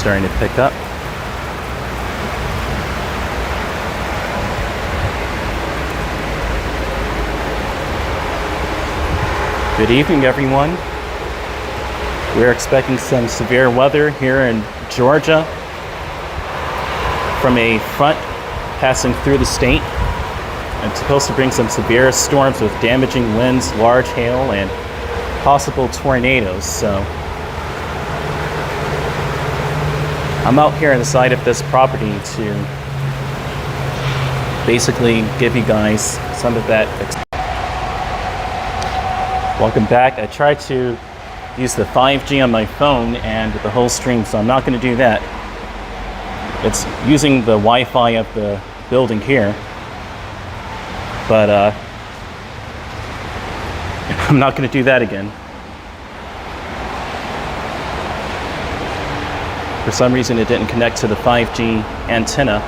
starting to pick up. Good evening, everyone. We're expecting some severe weather here in Georgia from a front passing through the state. It's supposed to bring some severe storms with damaging winds, large hail, and possible tornadoes. So I'm out here on the side of this property to basically give you guys some of that. Welcome back. I tried to use the 5G on my phone and the whole stream, so I'm not going to do that. It's using the Wi-Fi of the building here, but I'm not going to do that again. For some reason, it didn't connect to the 5G antenna.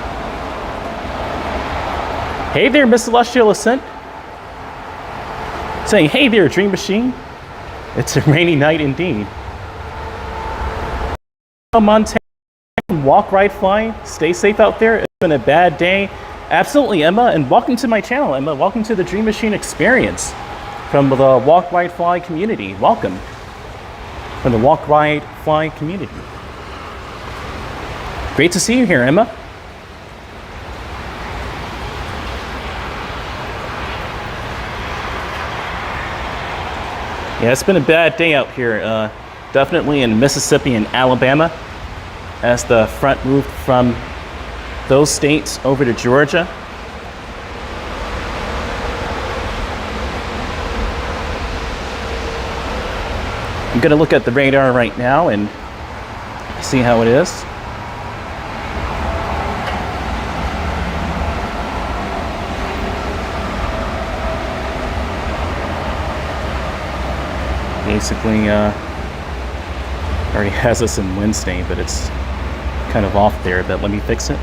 Hey there, Miss Celestial Ascent. Saying, hey there, Dream Machine. It's a rainy night indeed. Montana, walk, ride, fly. Stay safe out there. It's been a bad day. Absolutely, Emma, and welcome to my channel, Emma. Welcome to the Dream Machine experience from the Walk, Ride, Fly community. Welcome from the Walk, Ride, Fly community. Great to see you here, Emma. Yeah, it's been a bad day out here, definitely in Mississippi and Alabama, as the front moved from those states over to Georgia. I'm gonna look at the radar right now and see how it is. Basically, already has us in Wednesday, but it's kind of off there. But let me fix it.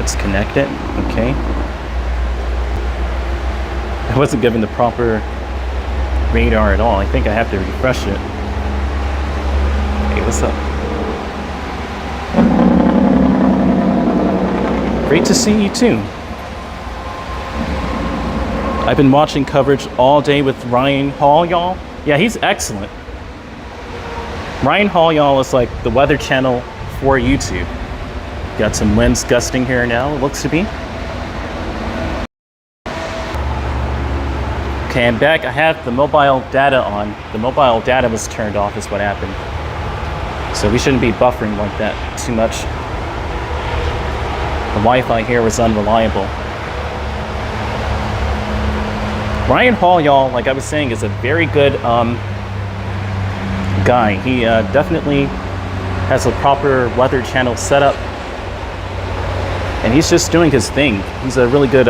It's connected. Okay. I wasn't given the proper radar at all. I think I have to refresh it. What's up? Great to see you too. I've been watching coverage all day with Ryan Hall, y'all. Yeah, he's excellent. Ryan Hall, y'all, is like the weather channel for YouTube. Got some winds gusting here now, it looks to be. Okay, I'm back. I have the mobile data on. The mobile data was turned off is what happened. So we shouldn't be buffering like that too much. The Wi-Fi here was unreliable. Ryan Hall, y'all, like I was saying, is a very good guy. He definitely has a proper weather channel set up. And he's just doing his thing. He's a really good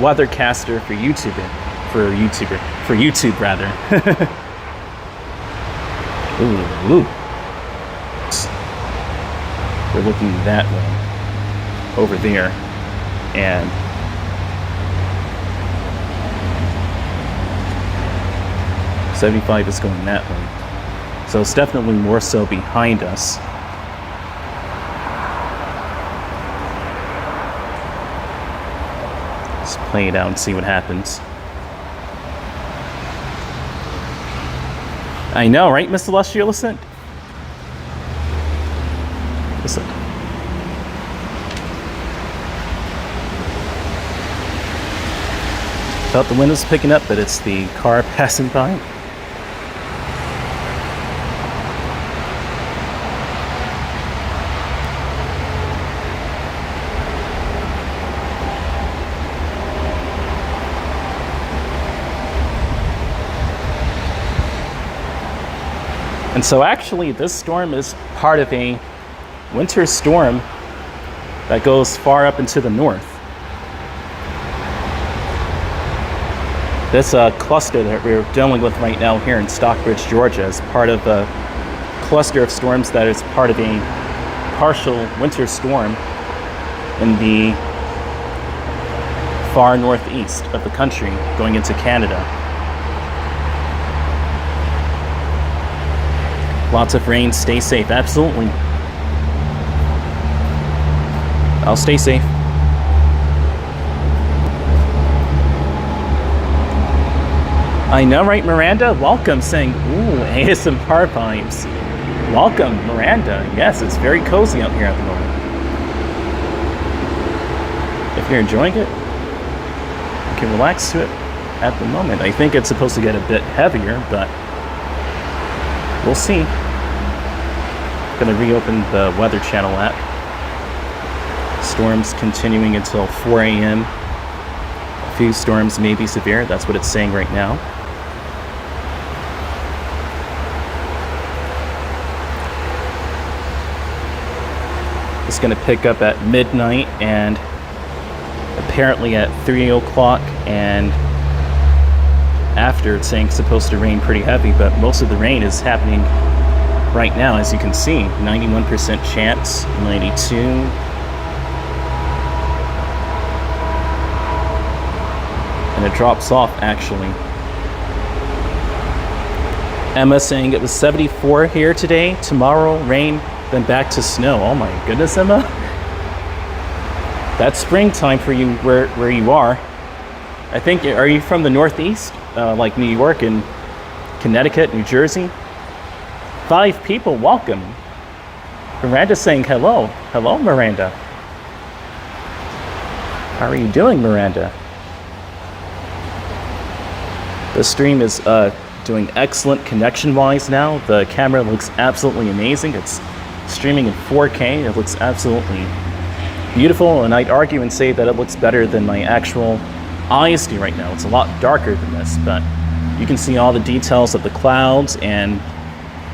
weathercaster for YouTube rather. Ooh. We're looking that way, over there, and $75 is going that way. So it's definitely more so behind us. Let's play it out and see what happens. I know, right, Miss Celestial Ascent? Listen. Thought the wind was picking up, but it's the car passing by. And so actually this storm is part of a winter storm that goes far up into the north. This cluster that we're dealing with right now here in Stockbridge, Georgia is part of a cluster of storms that is part of a partial winter storm in the far northeast of the country going into Canada. Lots of rain. Stay safe. Absolutely. I'll stay safe. I know, right, Miranda? Welcome, saying, ooh, ASMR vibes. Welcome, Miranda. Yes, it's very cozy out here at the moment. If you're enjoying it, you can relax to it at the moment. I think it's supposed to get a bit heavier, but we'll see. Gonna reopen the Weather Channel app. Storms continuing until 4 a.m. A few storms may be severe. That's what it's saying right now. It's going to pick up at midnight and apparently at 3 o'clock, and after it's saying it's supposed to rain pretty heavy, but most of the rain is happening right now, as you can see. 91% chance, 92. And it drops off actually. Emma saying it was 74 here today, tomorrow rain, then back to snow. Oh my goodness, Emma. That's springtime for you where you are. I think, are you from the Northeast? Like New York and Connecticut, New Jersey? 5 people, welcome. Miranda saying hello. Hello, Miranda. How are you doing, Miranda? The stream is doing excellent connection-wise now. The camera looks absolutely amazing. It's streaming in 4K. It looks absolutely beautiful, and I'd argue and say that it looks better than my actual eyes do right now. It's a lot darker than this, but you can see all the details of the clouds and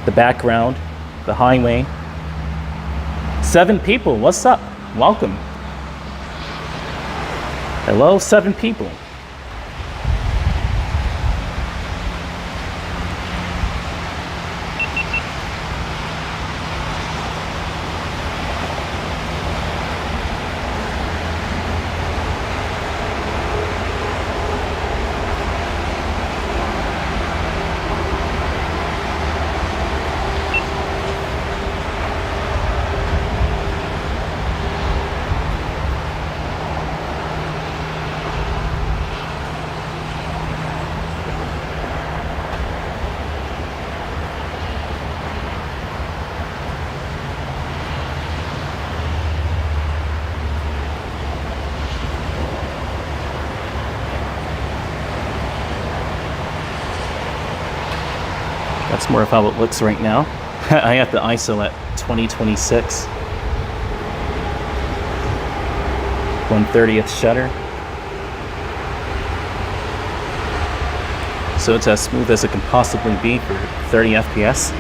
the background, the highway. 7 people, what's up? Welcome. Hello, 7 people. That's more of how it looks right now. I have the ISO at 2026. 1/30th shutter. So it's as smooth as it can possibly be for 30 FPS.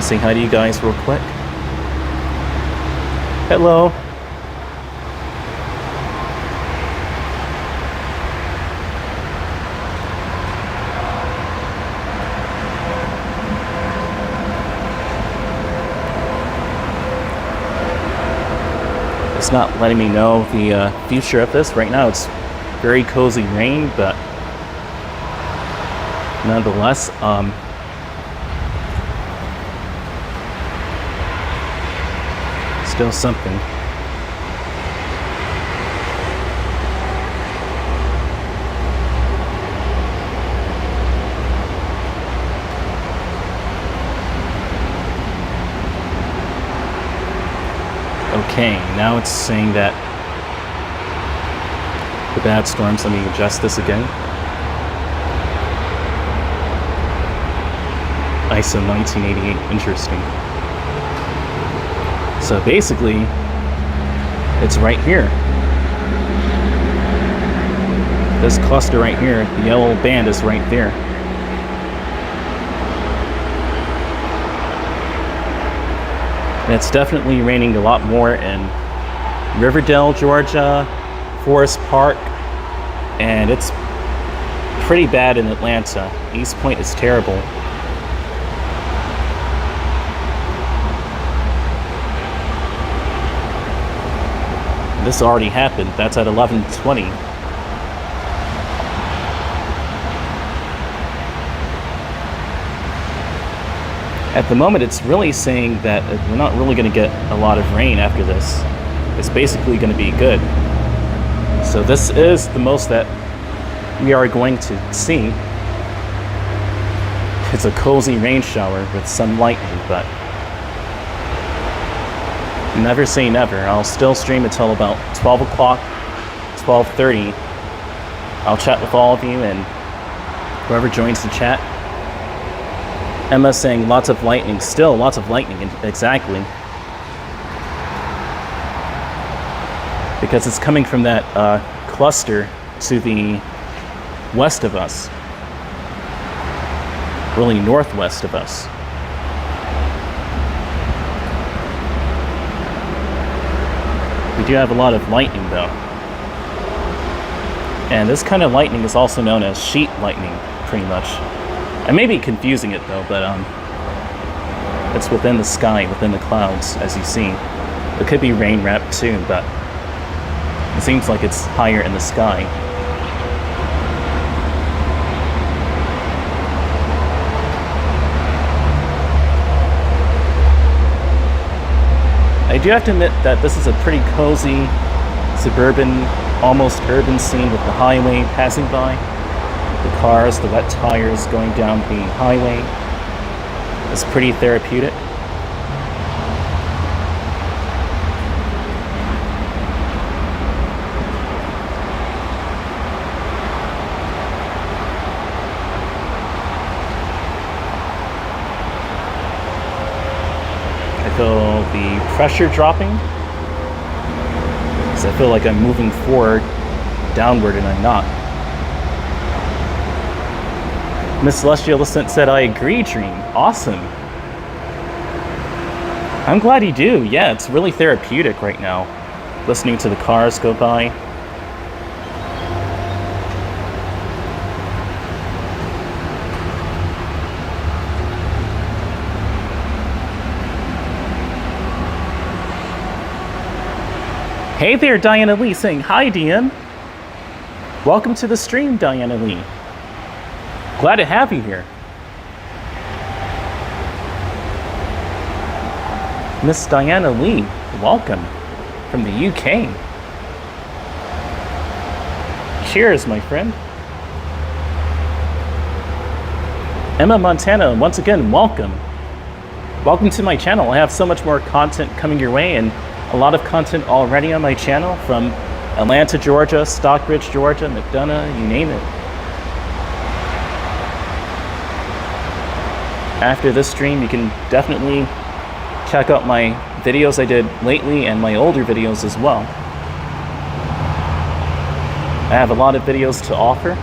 Say hi to you guys real quick. Hello. It's not letting me know the future of this. Right now it's very cozy rain, but nonetheless, still something. Okay, now it's saying that the bad storms. Let me adjust this again. ISO 1988, interesting. So basically, it's right here. This cluster right here, the yellow band is right there. And it's definitely raining a lot more in Riverdale, Georgia, Forest Park, and it's pretty bad in Atlanta. East Point is terrible. This already happened. That's at 11:20. At the moment, it's really saying that we're not really going to get a lot of rain after this. It's basically going to be good. So this is the most that we are going to see. It's a cozy rain shower with some lightning, but never say never. I'll still stream until about 12 o'clock, 12:30. I'll chat with all of you and whoever joins the chat. Emma saying lots of lightning. Still lots of lightning, exactly. Because it's coming from that cluster to the west of us. Really northwest of us. We do have a lot of lightning though. And this kind of lightning is also known as sheet lightning, pretty much. I may be confusing it though, but it's within the sky, within the clouds, as you see. It could be rain wrapped too, but it seems like it's higher in the sky. I do have to admit that this is a pretty cozy, suburban, almost urban scene with the highway passing by. The cars, the wet tires going down the highway. It's pretty therapeutic. I feel the pressure dropping. Because I feel like I'm moving forward, downward, and I'm not. Miss Celestial Ascent said, I agree, Dream. Awesome. I'm glad you do. Yeah, it's really therapeutic right now. Listening to the cars go by. Hey there, Diana Lee saying, hi, DM. Welcome to the stream, Diana Lee. Glad to have you here. Miss Diana Lee, welcome from the UK. Cheers, my friend. Emma Montana, once again, welcome. Welcome to my channel. I have so much more content coming your way and a lot of content already on my channel from Atlanta, Georgia, Stockbridge, Georgia, McDonough, you name it. After this stream, you can definitely check out my videos I did lately and my older videos as well. I have a lot of videos to offer.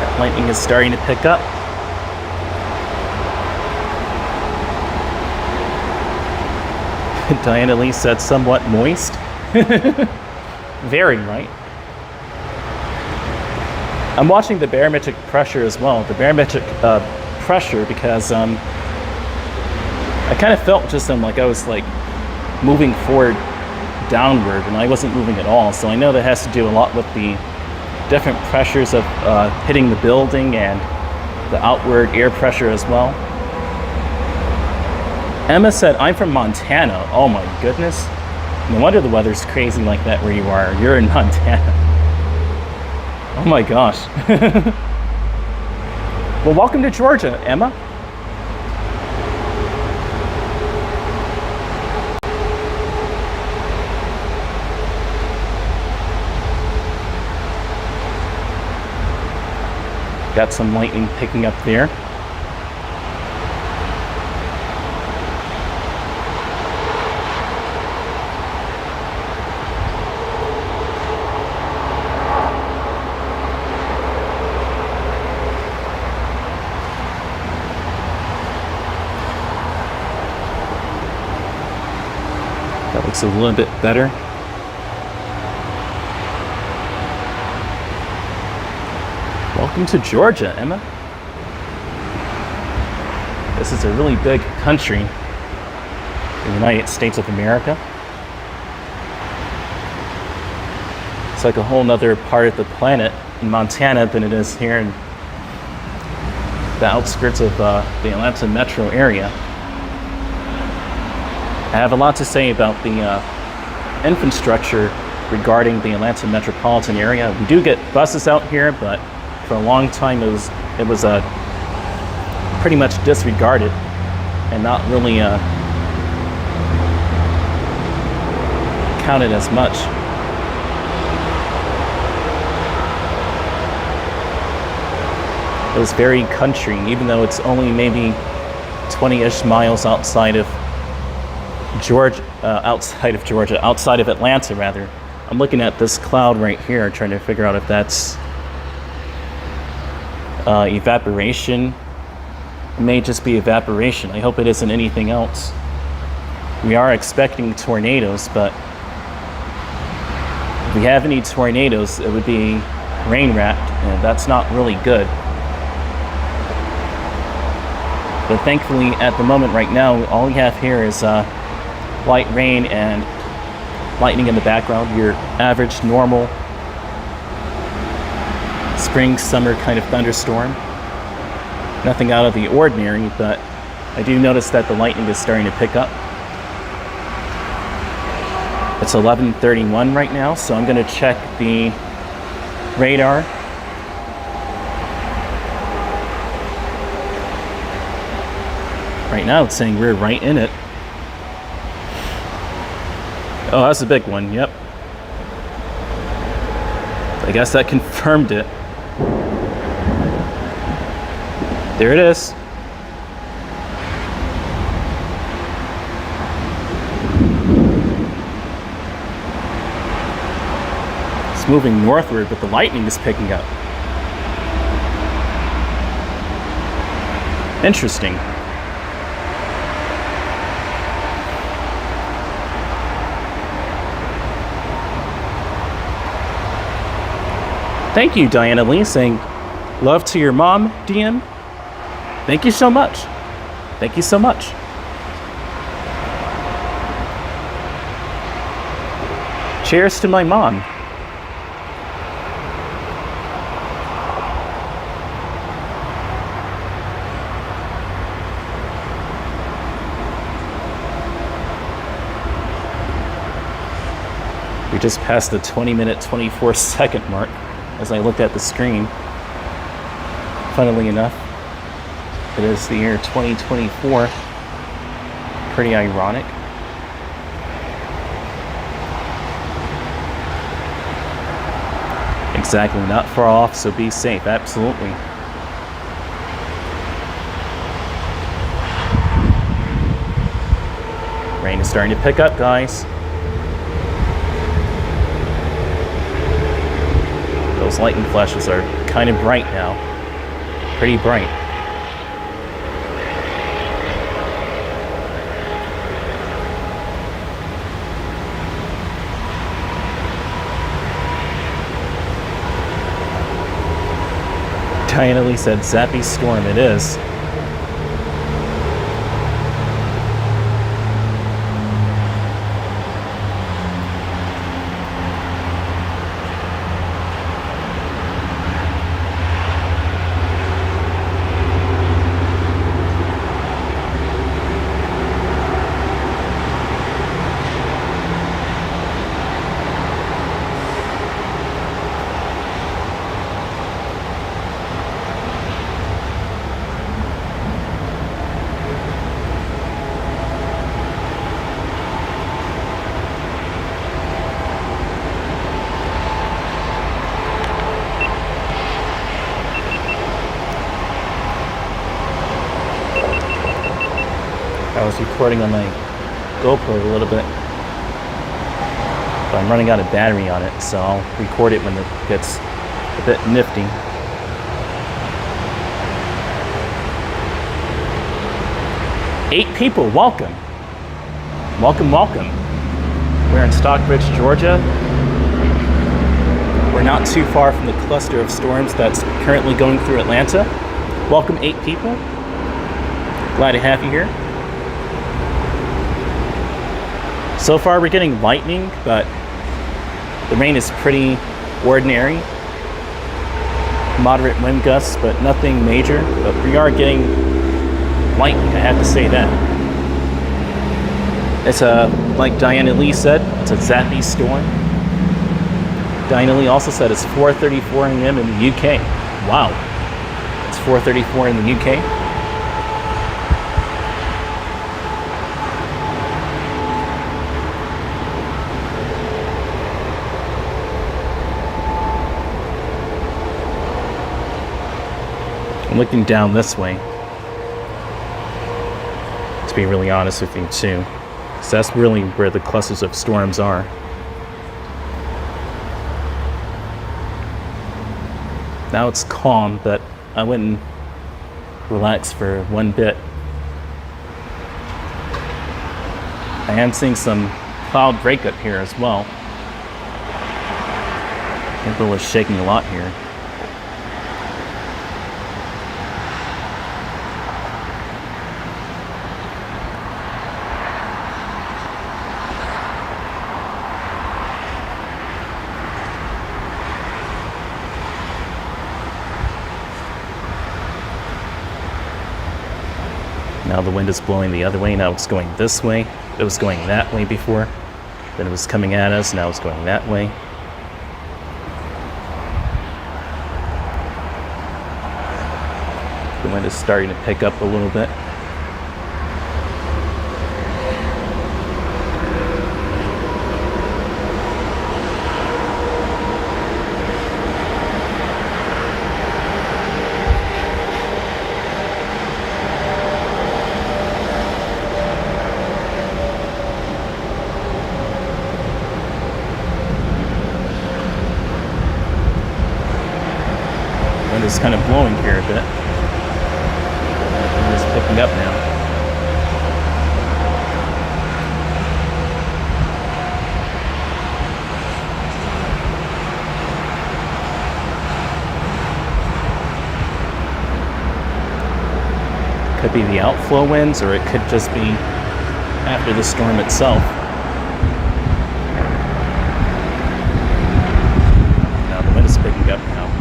That lightning is starting to pick up. Diana Lee said somewhat moist. Very, right? I'm watching the barometric pressure as well. The barometric pressure because I kind of felt just like I was like moving forward downward and I wasn't moving at all. So I know that has to do a lot with the different pressures of hitting the building and the outward air pressure as well. Emma said, I'm from Montana. Oh my goodness. No wonder the weather's crazy like that where you are. You're in Montana. Oh my gosh. Well, welcome to Georgia, Emma. Got some lightning picking up there. looks a little bit better. Welcome to Georgia, Emma. This is a really big country, the United States of America. It's like a whole nother part of the planet in Montana than it is here in the outskirts of the Atlanta metro area. I have a lot to say about the infrastructure regarding the Atlanta metropolitan area. We do get buses out here, but for a long time it was pretty much disregarded and not really counted as much. It was very country, even though it's only maybe 20-ish miles outside of Georgia, outside of Atlanta rather. I'm looking at this cloud right here, trying to figure out if that's evaporation. It may just be evaporation. I hope it isn't anything else. We are expecting tornadoes, but if we have any tornadoes, it would be rain-wrapped, and that's not really good. But thankfully, at the moment right now, all we have here is light rain and lightning in the background. Your average, normal spring, summer kind of thunderstorm. Nothing out of the ordinary, but I do notice that the lightning is starting to pick up. It's 11:31 right now, so I'm going to check the radar. Right now it's saying we're right in it. Oh, that's a big one, yep. I guess that confirmed it. There it is. It's moving northward, but the lightning is picking up. Interesting. Thank you, Diana Lee, saying love to your mom, DM. Thank you so much. Thank you so much. Cheers to my mom. We just passed the 20-minute, 24-second mark as I looked at the screen. Funnily enough, it is the year 2024. Pretty ironic. Exactly, not far off, so be safe, absolutely. Rain is starting to pick up, guys. Those lightning flashes are kind of bright now. Pretty bright. Diana Lee said, "Zappy storm, it is." I was recording on my GoPro a little bit, but I'm running out of battery on it, so I'll record it when it gets a bit nifty. Eight people, welcome. Welcome, welcome. We're in Stockbridge, Georgia. We're not too far from the cluster of storms that's currently going through Atlanta. Welcome 8 people. Glad to have you here. So far we're getting lightning, but the rain is pretty ordinary. Moderate wind gusts, but nothing major. But we are getting lightning, I have to say that. It's like Diana Lee said, it's a zappy storm. Diana Lee also said it's 4:34 a.m. in the UK. Wow. It's 4:34 in the UK. I'm looking down this way, to be really honest with you too. So that's really where the clusters of storms are. Now it's calm, but I wouldn't relax for one bit. I am seeing some cloud breakup here as well. People are shaking a lot here. Now the wind is blowing the other way. Now it's going this way. It was going that way before. Then it was coming at us. Now it's going that way. The wind is starting to pick up a little bit. It's kind of blowing here a bit. It's picking up now. Could be the outflow winds, or it could just be after the storm itself. Now the wind is picking up now.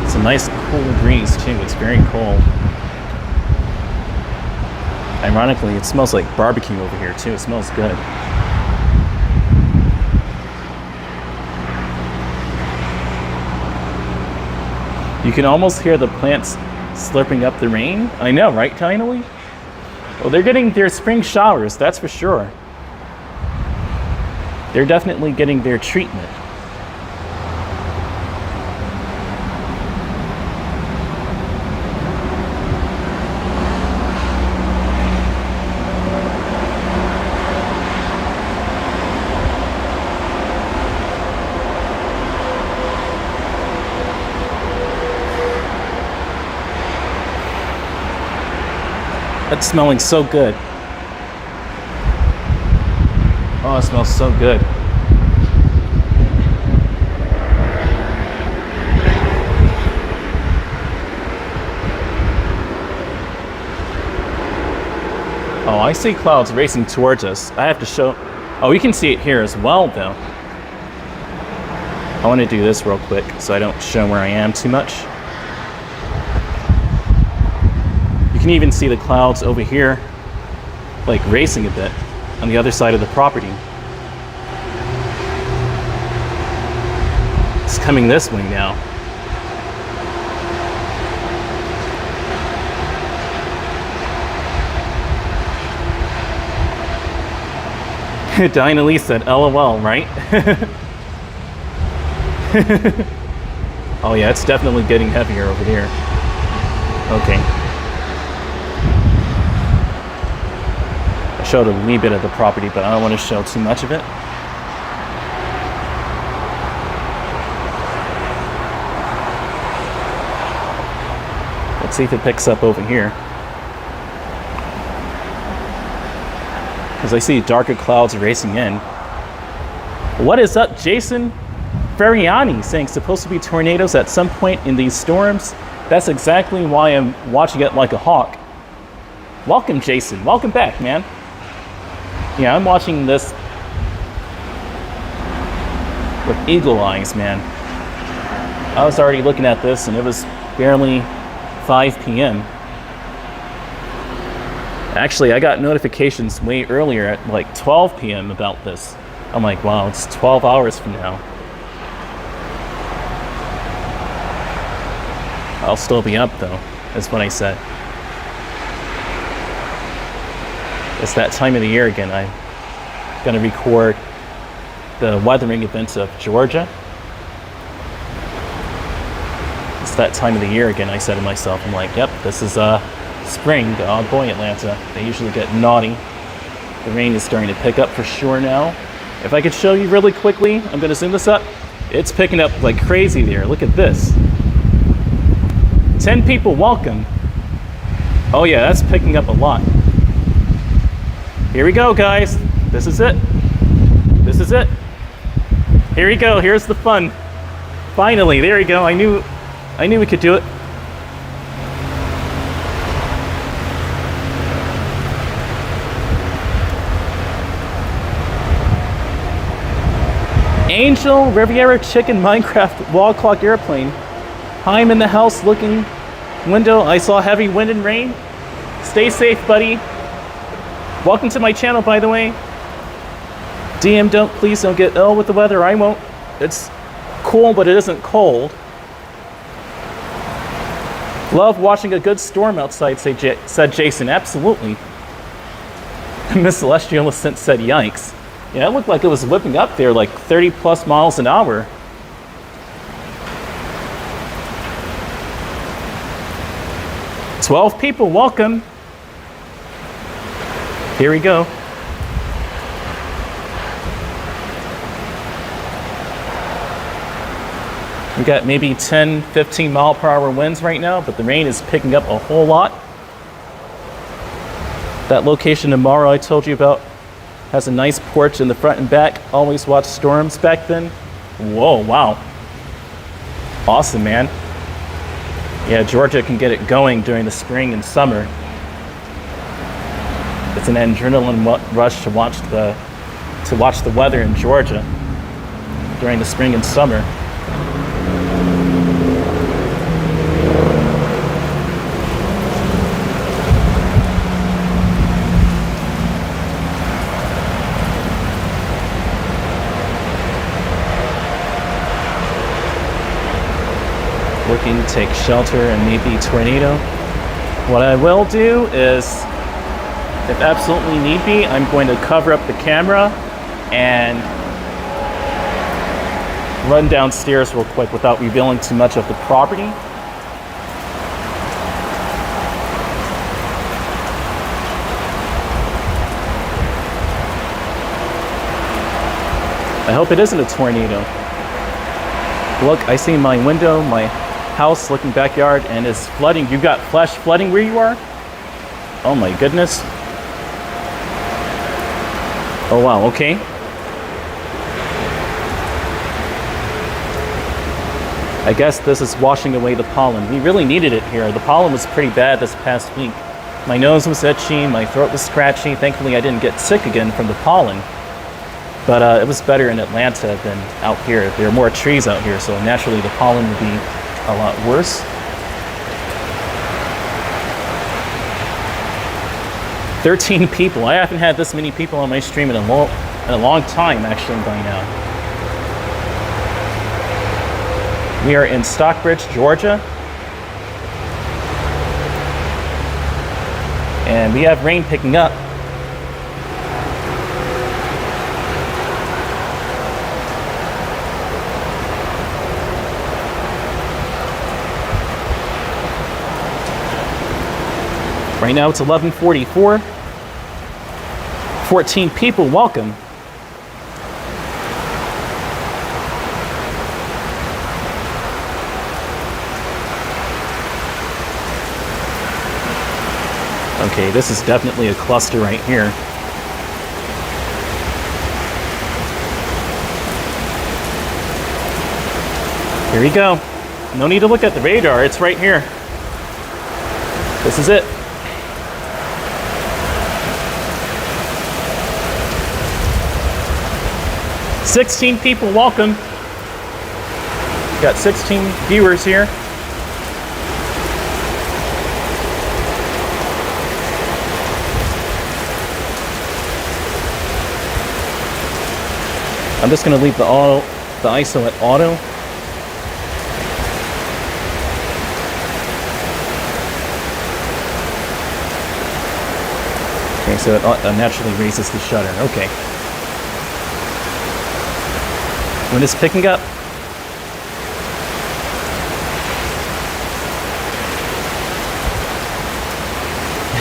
It's a nice cool breeze too. It's very cold. Ironically, it smells like barbecue over here too. It smells good. You can almost hear the plants slurping up the rain. I know, right, Tinily? Well, they're getting their spring showers, that's for sure. They're definitely getting their treatment. That's smelling so good. Oh, it smells so good. Oh, I see clouds racing towards us. I have to show... Oh, you can see it here as well, though. I want to do this real quick so I don't show where I am too much. You can even see the clouds over here, like racing a bit on the other side of the property. It's coming this way now. Diana Lee said, LOL, right? Oh yeah, it's definitely getting heavier over there. Okay. I showed a wee bit of the property, but I don't want to show too much of it. Let's see if it picks up over here. As I see darker clouds racing in. What is up, Jason Ferriani, saying supposed to be tornadoes at some point in these storms? That's exactly why I'm watching it like a hawk. Welcome, Jason. Welcome back, man. Yeah, I'm watching this with eagle eyes, man. I was already looking at this and it was barely 5 p.m. Actually, I got notifications way earlier at like 12 p.m. about this. I'm like, wow, it's 12 hours from now. I'll still be up though, is what I said. It's that time of the year again. I'm gonna record the weathering events of Georgia. It's that time of the year again, I said to myself. I'm like, yep, this is spring. Oh boy, Atlanta. They usually get naughty. The rain is starting to pick up for sure now. If I could show you really quickly, I'm gonna zoom this up. It's picking up like crazy there. Look at this. 10 people, welcome. Oh yeah, that's picking up a lot. Here we go, guys. This is it. This is it. Here we go. Here's the fun. Finally, there we go. I knew we could do it. Angel Riviera Chicken Minecraft Wall Clock Airplane. Hi, I'm in the house looking window. I saw heavy wind and rain. Stay safe, buddy. Welcome to my channel, by the way. DM, please don't get ill with the weather. I won't. It's cool, but it isn't cold. Love watching a good storm outside, said Jason. Absolutely. Miss Celestial Ascent said, yikes. Yeah, it looked like it was whipping up there like 30 plus miles an hour. "12 people, welcome." Here we go. We got maybe 10, 15 mile per hour winds right now, but the rain is picking up a whole lot. That location tomorrow I told you about has a nice porch in the front and back. Always watch storms back then. Whoa, wow. Awesome, man. Yeah, Georgia can get it going during the spring and summer. It's an adrenaline rush to watch the weather in Georgia during the spring and summer. Looking to take shelter and maybe tornado. What I will do is, if absolutely need be, I'm going to cover up the camera and run downstairs real quick without revealing too much of the property. I hope it isn't a tornado. Look, I see my window, my house looking backyard, and it's flooding. You got flash flooding where you are? Oh my goodness. Oh wow, okay. I guess this is washing away the pollen. We really needed it here. The pollen was pretty bad this past week. My nose was itchy, my throat was scratchy. Thankfully I didn't get sick again from the pollen. But it was better in Atlanta than out here. There are more trees out here, so naturally the pollen would be a lot worse. 13 people. I haven't had this many people on my stream in a long time, actually, by now. We are in Stockbridge, Georgia. And we have rain picking up. Right now it's 11:44. 14 people, welcome. Okay, this is definitely a cluster right here. Here we go. No need to look at the radar, it's right here. This is it. "16 people, welcome." Got 16 viewers here. I'm just gonna leave the ISO at auto. Okay, so it naturally raises the shutter. Okay. When it's picking up,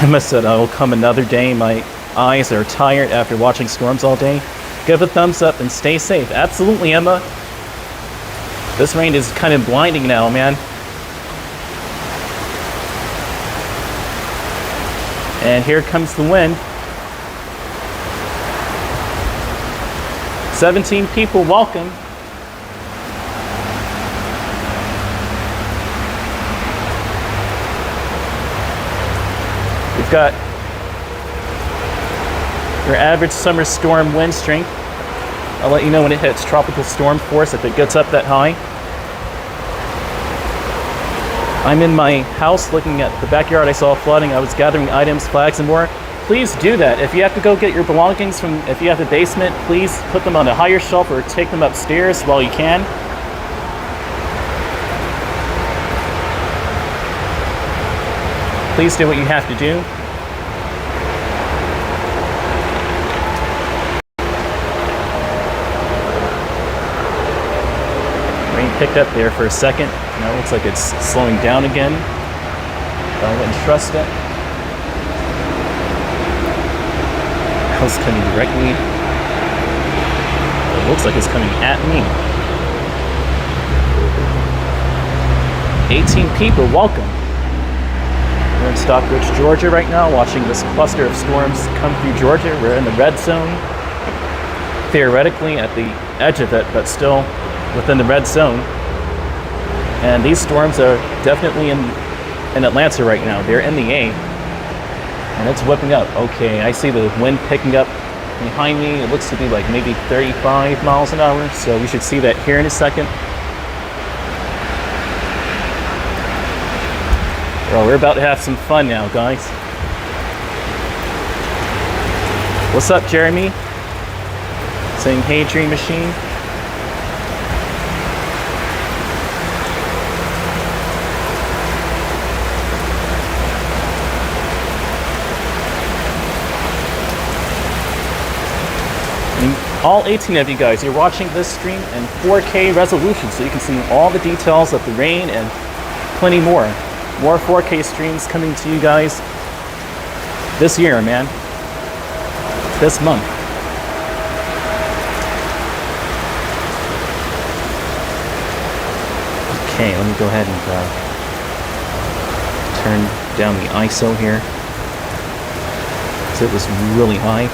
Emma said, "I will come another day. My eyes are tired after watching storms all day." Give a thumbs up and stay safe. Absolutely, Emma. This rain is kind of blinding now, man. And here comes the wind. 17 people, welcome. We've got your average summer storm wind strength. I'll let you know when it hits tropical storm force if it gets up that high. I'm in my house looking at the backyard. I saw flooding. I was gathering items, flags, and more. Please do that. If you have to go get your belongings if you have a basement, please put them on a higher shelf or take them upstairs while you can. Please do what you have to do. Rain picked up there for a second. Now it looks like it's slowing down again. I wouldn't trust it. It's coming directly. It looks like it's coming at me. 18 people, welcome. We're in Stockbridge, Georgia right now, watching this cluster of storms come through Georgia. We're in the red zone, theoretically at the edge of it, but still within the red zone. And these storms are definitely in Atlanta right now. They're in the A, and it's whipping up. Okay, I see the wind picking up behind me. It looks to be like maybe 35 miles an hour, so we should see that here in a second. Well, we're about to have some fun now, guys. What's up, Jeremy? Saying, "Hey, Dream Machine." And all 18 of you guys, you're watching this stream in 4K resolution, so you can see all the details of the rain and plenty more. More 4K streams coming to you guys this year, man. This month. Okay, let me go ahead and turn down the ISO here. So it was really high.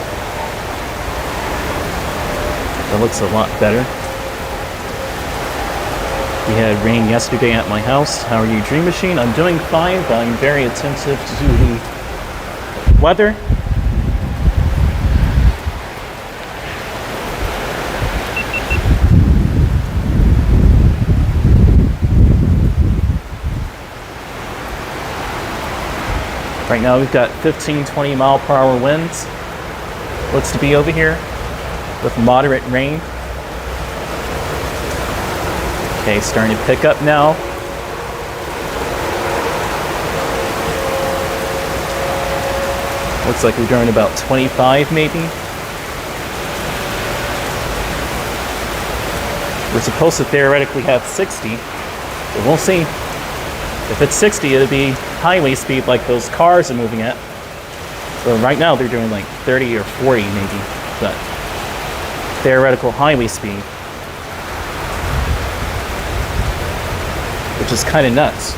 That looks a lot better. We had rain yesterday at my house. How are you, Dream Machine? I'm doing fine, but I'm very attentive to the weather. Right now we've got 15-20 mile per hour winds. Looks to be over here with moderate rain. Okay, starting to pick up now. Looks like we're doing about 25 maybe. We're supposed to theoretically have 60, but we'll see. If it's 60, it'll be highway speed like those cars are moving at. So right now they're doing like 30 or 40 maybe, but theoretical highway speed. Which is kind of nuts.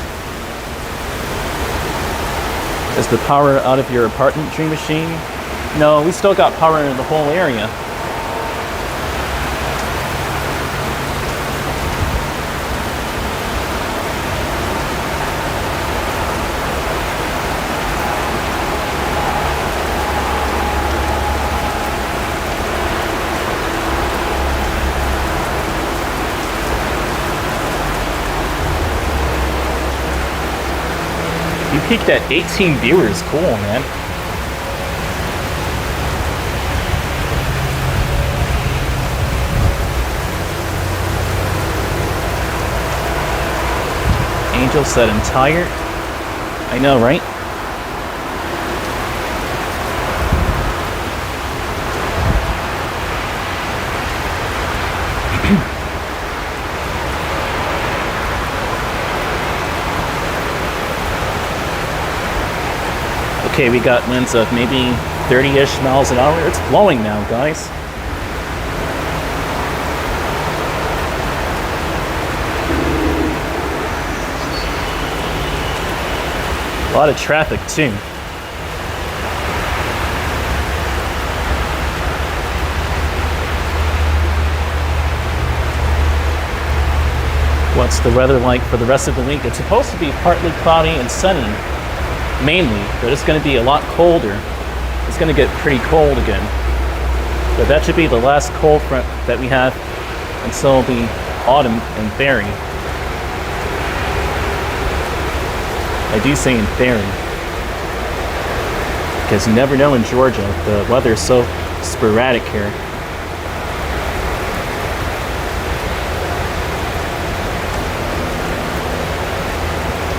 Is the power out of your apartment, Dream Machine? No, we still got power in the whole area. peaked at 18 viewers. Cool, man. Angel said I'm tired. I know, right? Okay, we got winds of maybe 30-ish miles an hour. It's blowing now, guys. A lot of traffic too. What's the weather like for the rest of the week? It's supposed to be partly cloudy and sunny, mainly, but it's going to be a lot colder. It's going to get pretty cold again. But that should be the last cold front that we have until the autumn in theory. I do say in theory, because you never know in Georgia. The weather is so sporadic here.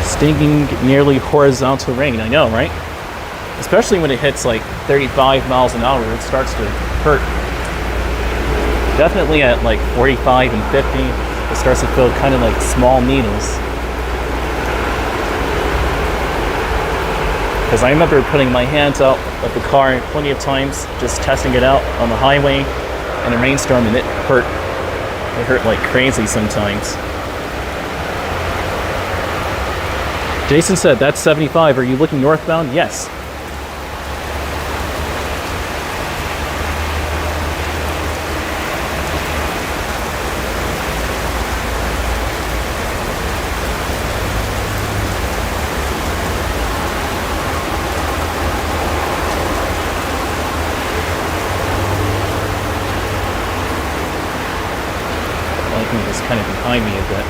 Stinging nearly horizontal rain. I know, right? Especially when it hits like 35 miles an hour, it starts to hurt. Definitely at like 45 and 50, it starts to feel kind of like small needles. Because I remember putting my hands out of the car plenty of times, just testing it out on the highway in a rainstorm, and it hurt. It hurt like crazy sometimes. Jason said, that's 75. Are you looking northbound? Yes. Lightning is kind of behind me a bit.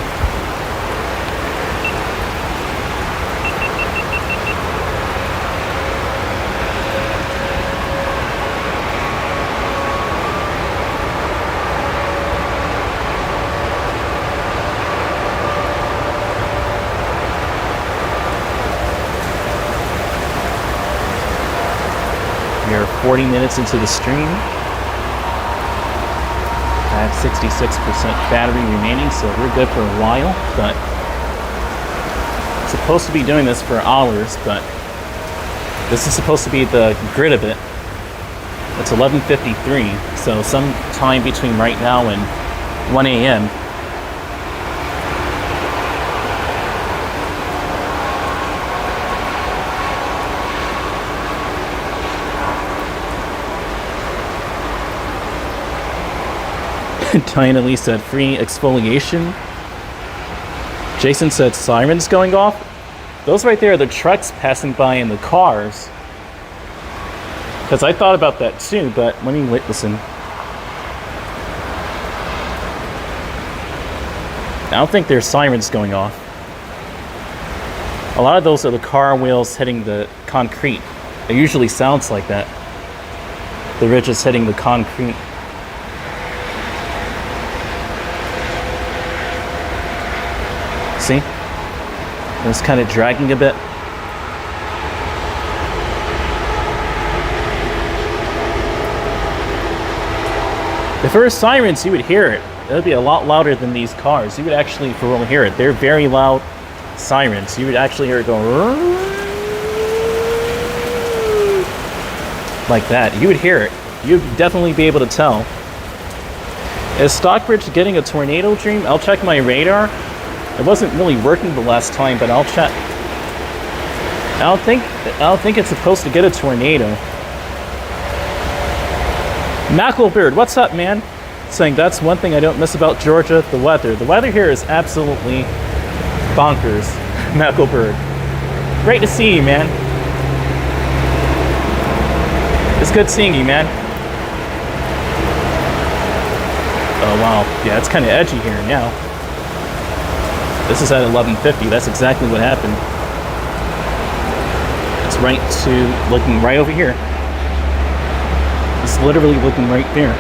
We are 40 minutes into the stream. I have 66% battery remaining, so we're good for a while, but I'm supposed to be doing this for hours, but this is supposed to be the grid of it. It's 11:53, so sometime between right now and 1 a.m. Diana Lee said free exfoliation. Jason said sirens going off. Those right there are the trucks passing by in the cars. Because I thought about that too, but let me listen. I don't think there's sirens going off. A lot of those are the car wheels hitting the concrete. It usually sounds like that. The ridges hitting the concrete. See? It's kind of dragging a bit. If there were sirens, you would hear it. It would be a lot louder than these cars. You would actually, for real, hear it. They're very loud sirens. You would actually hear it go like that. You would hear it. You'd definitely be able to tell. Is Stockbridge getting a tornado dream? I'll check my radar. It wasn't really working the last time, but I'll check. I don't think it's supposed to get a tornado. Macklebird, what's up, man? Saying that's one thing I don't miss about Georgia, the weather. The weather here is absolutely bonkers. Macklebird. Great to see you, man. It's good seeing you, man. Oh, wow. Yeah, it's kind of edgy here now. This is at 11:50. That's exactly what happened. right to, looking right over here. It's literally looking right there.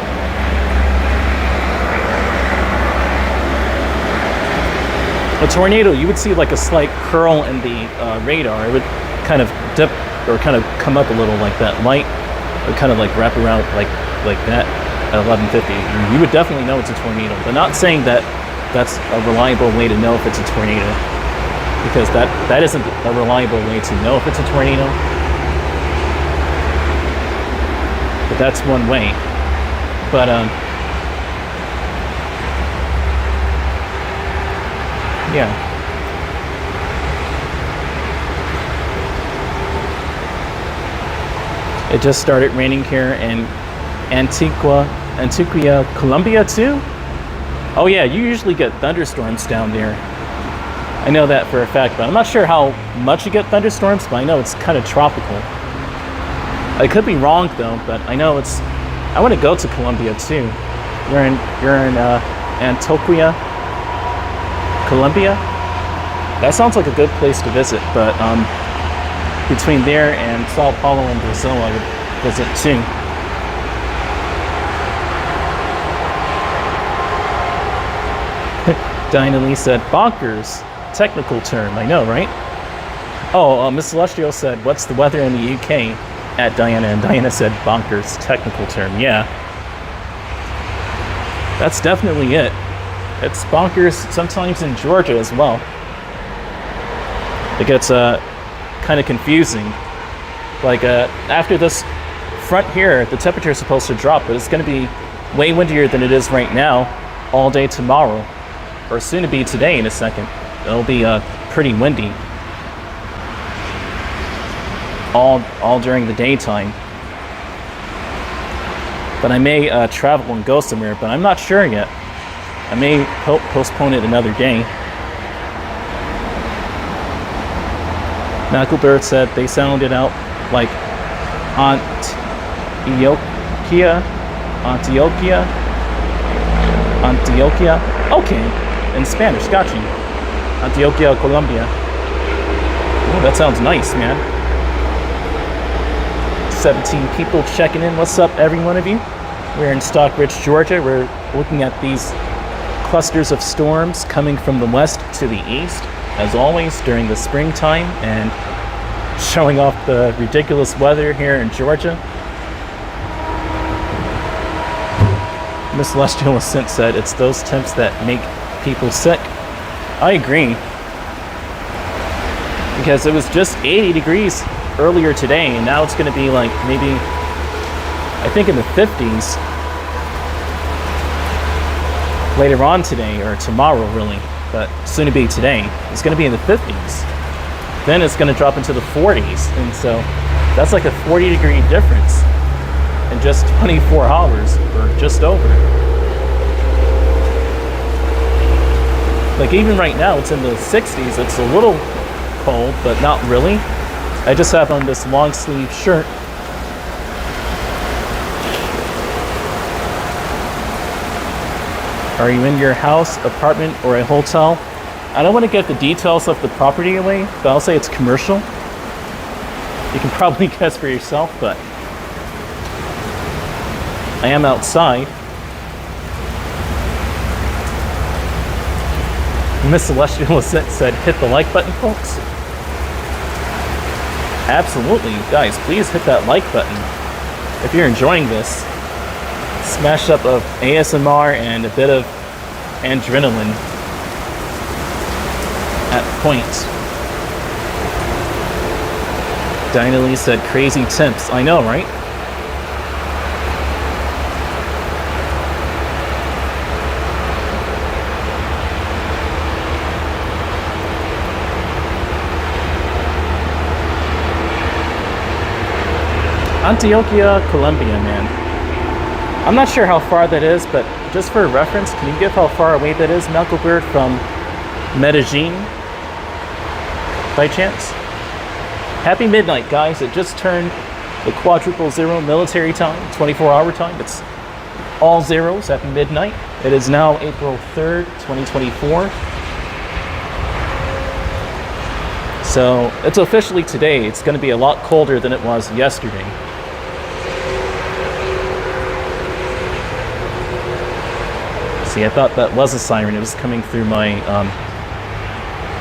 A tornado, you would see like a slight curl in the radar. It would kind of dip or kind of come up a little like that. Light would kind of like wrap around like that at 11:50. You would definitely know it's a tornado. But not saying that that's a reliable way to know if it's a tornado, because that isn't a reliable way to know if it's a tornado. But that's one way. But yeah. It just started raining here in Antigua, Colombia too? Oh yeah, you usually get thunderstorms down there. I know that for a fact, but I'm not sure how much you get thunderstorms, but I know it's kind of tropical. I could be wrong though, but I know it's, I want to go to Colombia too. You're in Antioquia, Colombia? That sounds like a good place to visit, but between there and Sao Paulo and Brazil, I would visit too. Diana Lee said, bonkers, technical term, I know, right? Oh, Miss Celestial said, what's the weather in the UK? At Diana, and Diana said, bonkers, technical term, yeah. That's definitely it. It's bonkers sometimes in Georgia as well. It gets kind of confusing. Like after this front here, the temperature is supposed to drop, but it's going to be way windier than it is right now all day tomorrow, or soon to be today in a second. It'll be pretty windy all during the daytime. But I may travel and go somewhere, but I'm not sure yet. I may postpone it another day. Knucklebird said they sounded out like Antioquia. Okay, in Spanish, got you. Antioquia, Colombia. Oh, that sounds nice, man. 17 people checking in. What's up, every one of you? We're in Stockbridge, Georgia. We're looking at these clusters of storms coming from the west to the east, as always during the springtime, and showing off the ridiculous weather here in Georgia. Miss Celestial Ascent said it's those temps that make people sick. I agree, because it was just 80 degrees earlier today, and now it's going to be like maybe, I think, in the 50s later on today, or tomorrow really, but soon to be today. It's going to be in the 50s. Then it's going to drop into the 40s, and so that's like a 40-degree difference in just 24 hours, or just over. Like even right now, it's in the 60s. It's a little cold, but not really. I just have on this long sleeve shirt. Are you in your house, apartment, or a hotel? I don't want to get the details of the property away, but I'll say it's commercial. You can probably guess for yourself, but I am outside. Miss Celestial Ascent said, hit the like button, folks. Absolutely, guys, please hit that like button. If you're enjoying this, smash up of ASMR and a bit of adrenaline at points. Dinah Lee said, crazy temps. I know, right? Antioquia, Colombia, man. I'm not sure how far that is, but just for reference, can you give how far away that is, Knucklebird, from Medellin, by chance? Happy midnight, guys. It just turned the quadruple zero military time, 24-hour time. It's all zeros at midnight. It is now April 3rd, 2024. So it's officially today. It's going to be a lot colder than it was yesterday. See, I thought that was a siren. It was coming through my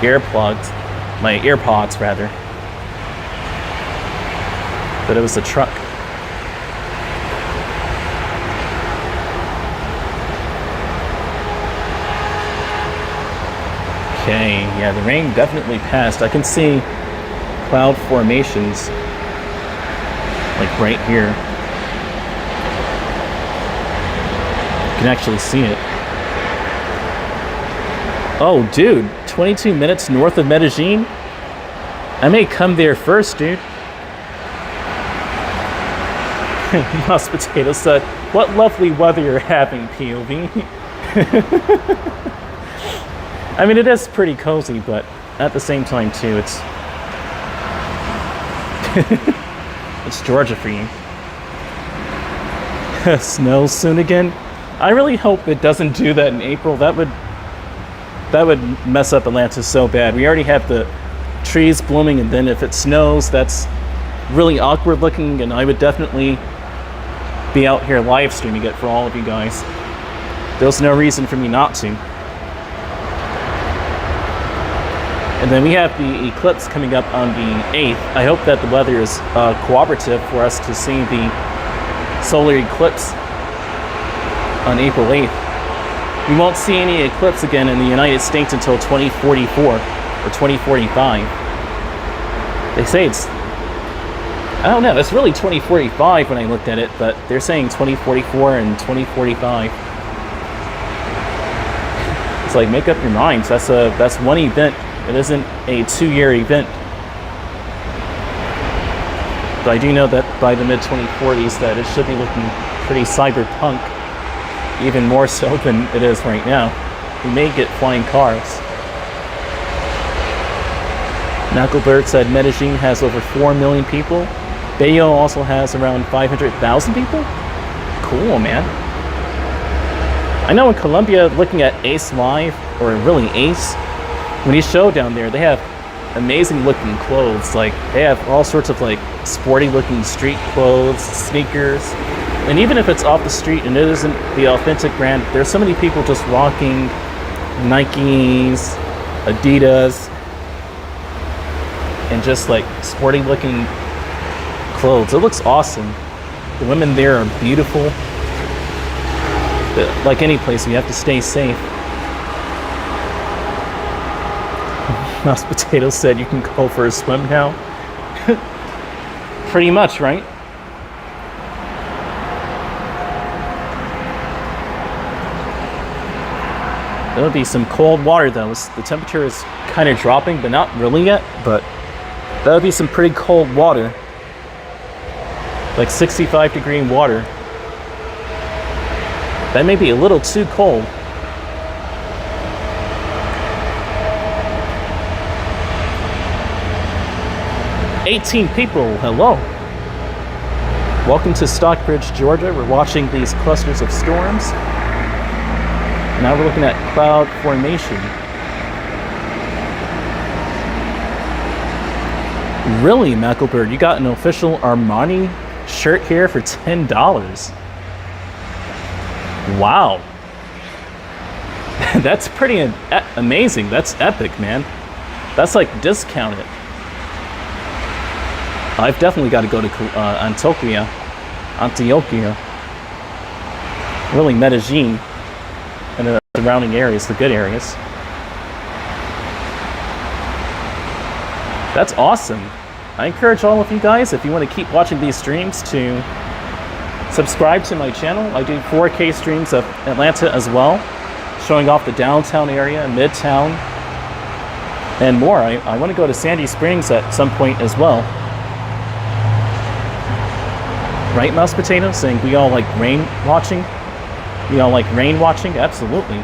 AirPods rather. But it was a truck. Okay, yeah, the rain definitely passed. I can see cloud formations, like right here. You can actually see it. Oh, dude, 22 minutes north of Medellin? I may come there first, dude. Lost Potato said, what lovely weather you're having, POV. I mean, it is pretty cozy, but at the same time, too, it's... it's Georgia for you. Snow soon again? I really hope it doesn't do that in April. That would mess up Atlanta so bad. We already have the trees blooming, and then if it snows, that's really awkward looking, and I would definitely be out here live streaming it for all of you guys. There's no reason for me not to. And then we have the eclipse coming up on the 8th. I hope that the weather is cooperative for us to see the solar eclipse on April 8th. We won't see any eclipse again in the United States until 2044 or 2045. They say it's, I don't know, it's really 2045 when I looked at it, but they're saying 2044 and 2045. It's like, make up your minds. That's one event. It isn't a 2-year event. But I do know that by the mid-2040s that it should be looking pretty cyberpunk, even more so than it is right now. We may get flying cars. Knucklebird said Medellin has over 4 million people. Bayo also has around 500,000 people. Cool, man. I know in Colombia, looking at Ace Live, or really Ace, when he showed down there, they have amazing looking clothes. Like, they have all sorts of like sporty looking street clothes, sneakers. And even if it's off the street and it isn't the authentic brand, there's so many people just rocking Nikes, Adidas, and just like sporty looking clothes. It looks awesome. The women there are beautiful. But like any place, you have to stay safe. Mouse Potato said you can go for a swim now. Pretty much, right? There'll be some cold water though. The temperature is kind of dropping, but not really yet. But that'll be some pretty cold water. Like 65-degree water. That may be a little too cold. "18 people, hello. Welcome to Stockbridge, Georgia. We're watching these clusters of storms. Now we're looking at cloud formation. Really, Macklebird, you got an official Armani shirt here for $10. Wow. That's pretty amazing. That's epic, man. That's like discounted. I've definitely got to go to Antioquia. Really, Medellin and the surrounding areas, the good areas. That's awesome. I encourage all of you guys, if you want to keep watching these streams, to subscribe to my channel. I do 4K streams of Atlanta as well, showing off the downtown area, midtown, and more. I want to go to Sandy Springs at some point as well. Right, Mouse Potato? Saying we all like rain watching? We all like rain watching? Absolutely.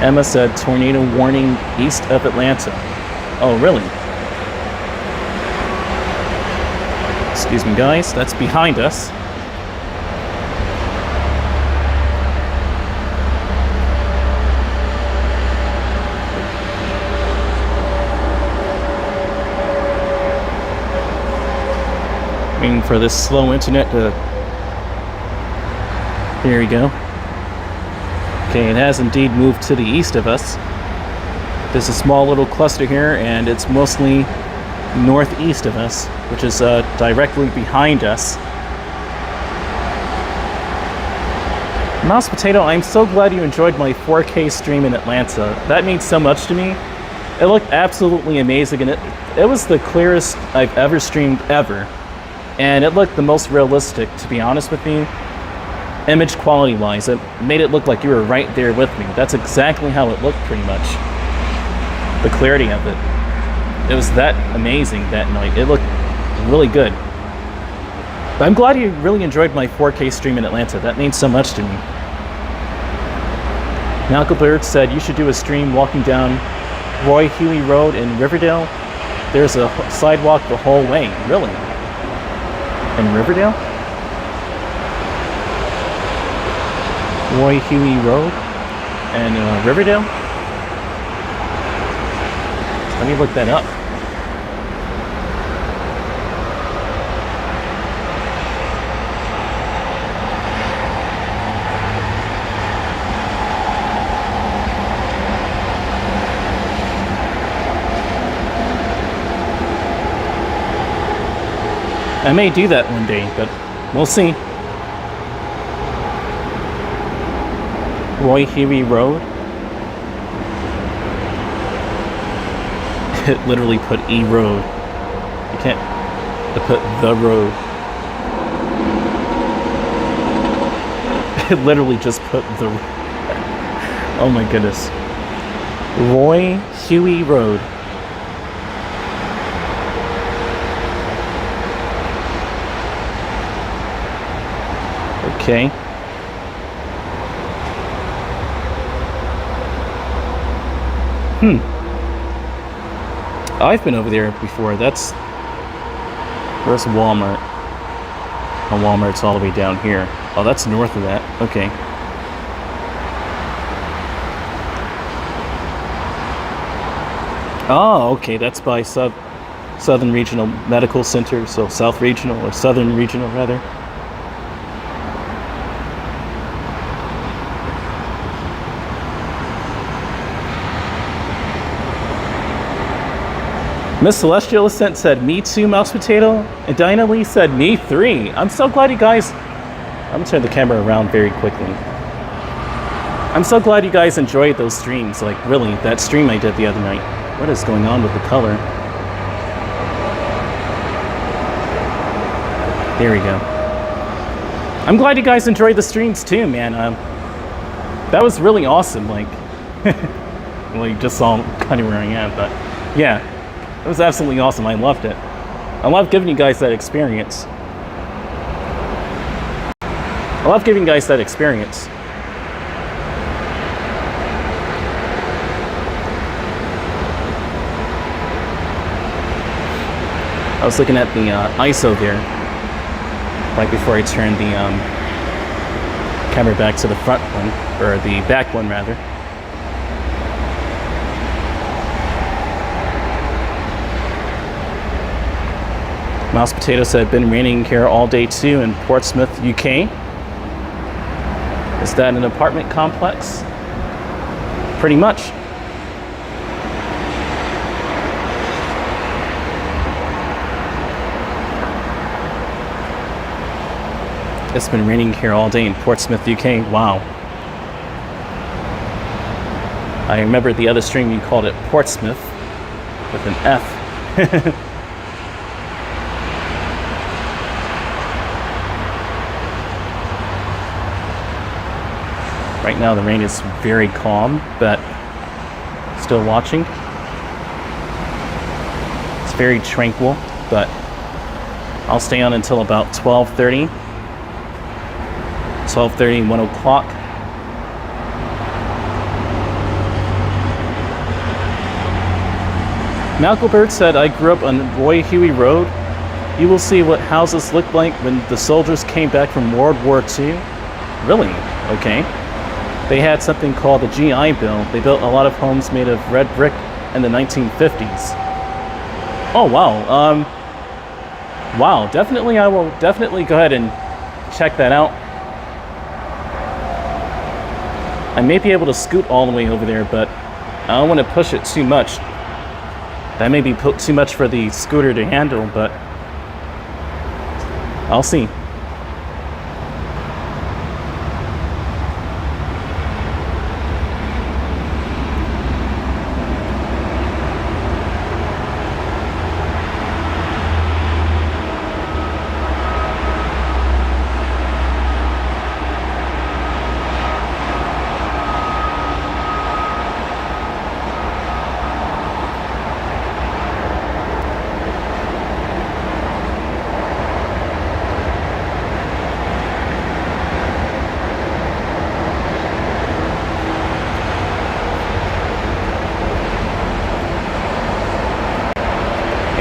Emma said tornado warning east of Atlanta. Oh, really? Excuse me, guys. That's behind us. Waiting for this slow internet to... Here we go. Okay, it has indeed moved to the east of us. There's a small little cluster here, and it's mostly northeast of us, which is directly behind us. Mouse Potato, I'm so glad you enjoyed my 4K stream in Atlanta. That means so much to me. It looked absolutely amazing, and it was the clearest I've ever streamed ever. And it looked the most realistic, to be honest with you. Image quality wise, it made it look like you were right there with me. That's exactly how it looked, pretty much. The clarity of it. It was that amazing that night. It looked really good. But I'm glad you really enjoyed my 4K stream in Atlanta. That means so much to me. Malcolm Bird said you should do a stream walking down Roy Huey Road in Riverdale. There's a sidewalk the whole way. Really? In Riverdale? Roy Huey Road and Riverdale? Let me look that up. I may do that one day, but we'll see. Roy Huey Road. It literally put E Road. You can't put the road. It literally just put the... Oh my goodness. Roy Huey Road. Okay. I've been over there before. That's... Where's Walmart? Oh, Walmart's all the way down here. Oh, that's north of that. Okay. Oh, okay. That's by Southern Regional Medical Center. So South Regional, or Southern Regional, rather. Miss Celestial Ascent said, me too, Mouse Potato. And Dinah Lee said, me three. I'm so glad you guys... I'm going to turn the camera around very quickly. I'm so glad you guys enjoyed those streams. Like, really, that stream I did the other night. What is going on with the color? There we go. I'm glad you guys enjoyed the streams too, man. That was really awesome. Like, well, you just saw kind of where I am, but yeah. It was absolutely awesome. I loved it. I love giving you guys that experience. I love giving you guys that experience. I was looking at the ISO there right before I turned the camera back to the front one, or the back one rather. Mouse Potato said, been raining here all day too in Portsmouth, UK. Is that an apartment complex? Pretty much. It's been raining here all day in Portsmouth, UK. Wow. I remember the other stream you called it Portsmouth with an F. Right now the rain is very calm, but still watching. It's very tranquil, but I'll stay on until about 12:30. 12:30, 1 o'clock. Malcolm Bird said, I grew up on Roy Huey Road. You will see what houses looked like when the soldiers came back from World War II. Really? Okay. They had something called the GI Bill. They built a lot of homes made of red brick in the 1950s. Oh, wow. Wow, definitely, I will definitely go ahead and check that out. I may be able to scoot all the way over there, but I don't want to push it too much. That may be too much for the scooter to handle, but I'll see.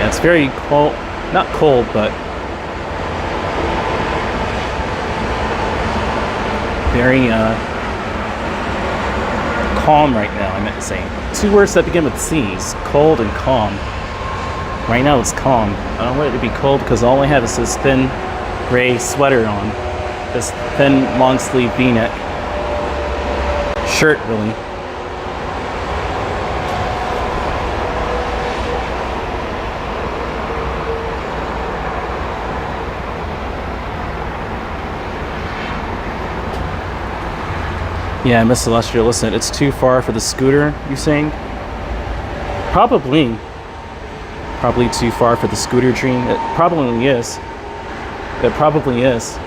It's very cold, not cold, but very calm right now, I meant to say. Two words that begin with C's, cold and calm. Right now it's calm. I don't want it to be cold because all I have is this thin gray sweater on. This thin long sleeve v-neck shirt, really. Yeah, Miss Celestial, listen, it's too far for the scooter, you saying? Probably too far for the scooter dream. It probably is. It probably is.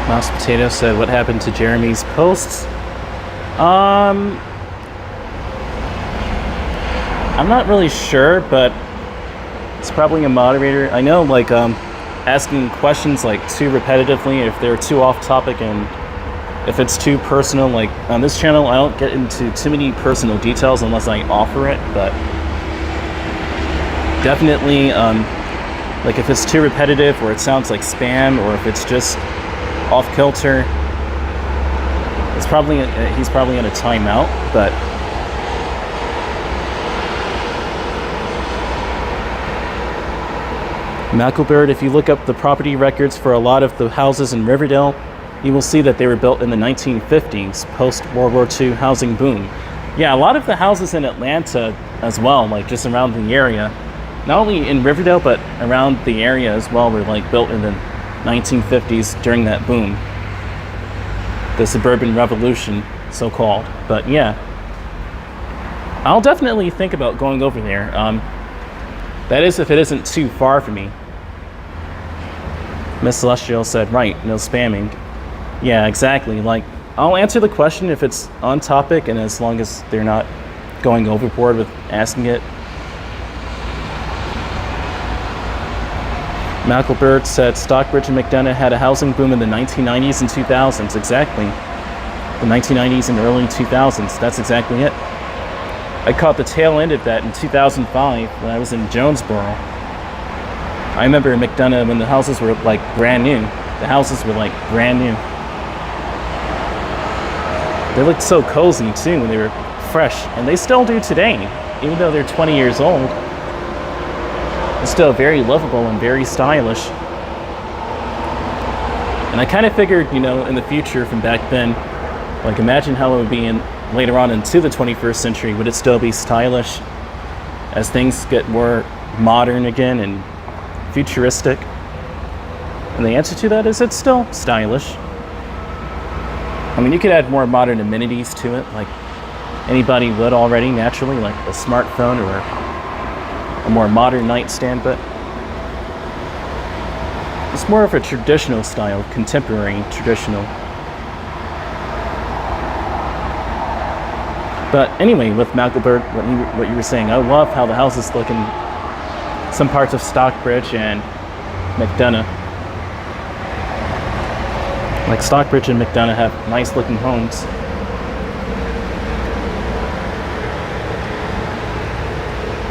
Mouse Potato said, what happened to Jeremy's posts? I'm not really sure, but it's probably a moderator. I know, like, asking questions, like, too repetitively, if they're too off topic, and if it's too personal, like, on this channel, I don't get into too many personal details unless I offer it, but definitely, like, if it's too repetitive, or it sounds like spam, or if it's just off kilter, it's probably he's probably in a timeout. But Macklebird, if you look up the property records for a lot of the houses in Riverdale, you will see that they were built in the 1950s, post World War II housing boom. Yeah, a lot of the houses in Atlanta as well, like just around the area, not only in Riverdale but around the area as well, were like built in the 1950s during that boom, the suburban revolution, so-called. But yeah, I'll definitely think about going over there. That is, if it isn't too far for me. Miss Celestial said, right, no spamming. Yeah, exactly. Like, I'll answer the question if it's on topic, and as long as they're not going overboard with asking it. Macklebird said Stockbridge and McDonough had a housing boom in the 1990s and 2000s. Exactly. The 1990s and early 2000s. That's exactly it. I caught the tail end of that in 2005 when I was in Jonesboro. I remember in McDonough when the houses were like brand new. The houses were like brand new. They looked so cozy too when they were fresh. And they still do today. Even though they're 20 years old. It's still very livable and very stylish. And I kind of figured, you know, in the future from back then, like imagine how it would be later on into the 21st century. Would it still be stylish as things get more modern again and futuristic? And the answer to that is it's still stylish. I mean, you could add more modern amenities to it, like anybody would already naturally, like a smartphone or a more modern nightstand, but it's more of a traditional style, contemporary, traditional. But anyway, with Macklebird, what you were saying, I love how the houses look in some parts of Stockbridge and McDonough. Like Stockbridge and McDonough have nice looking homes.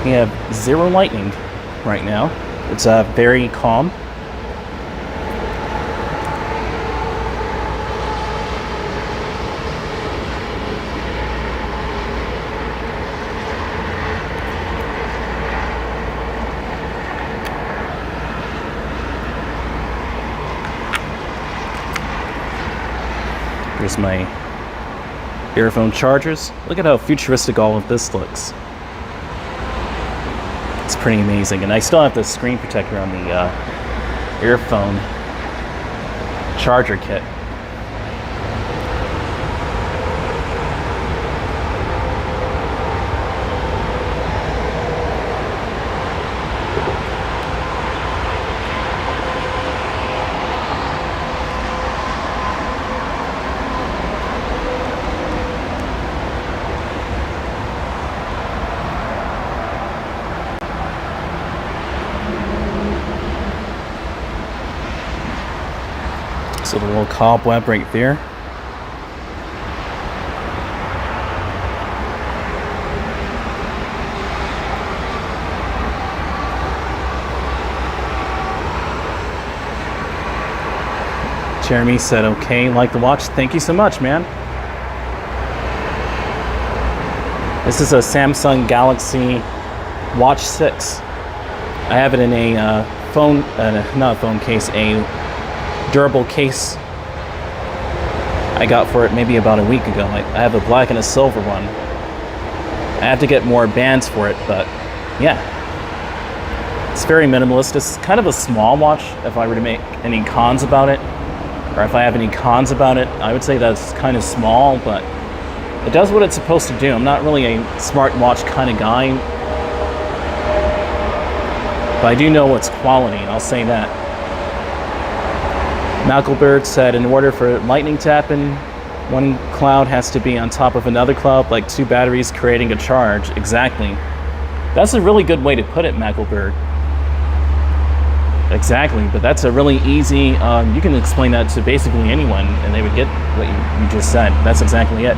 We have zero lightning right now. It's very calm. Here's my earphone chargers. Look at how futuristic all of this looks. It's pretty amazing. And I still have the screen protector on the earphone charger kit. So the little cobweb right there. Jeremy said, okay, like the watch. Thank you so much, man. This is a Samsung Galaxy Watch 6. I have it in a phone, not a phone case, a durable case I got for it maybe about a week ago. I have a black and a silver one. I have to get more bands for it, but yeah. It's very minimalist. It's kind of a small watch. If I were to make any cons about it, or if I have any cons about it, I would say that's kind of small, but it does what it's supposed to do. I'm not really a smartwatch kind of guy, but I do know it's quality, I'll say that. Malcolbird said, in order for lightning to happen, one cloud has to be on top of another cloud, like two batteries creating a charge. Exactly. That's a really good way to put it, Malcolbird. Exactly, but that's a really easy, you can explain that to basically anyone and they would get what you just said. That's exactly it.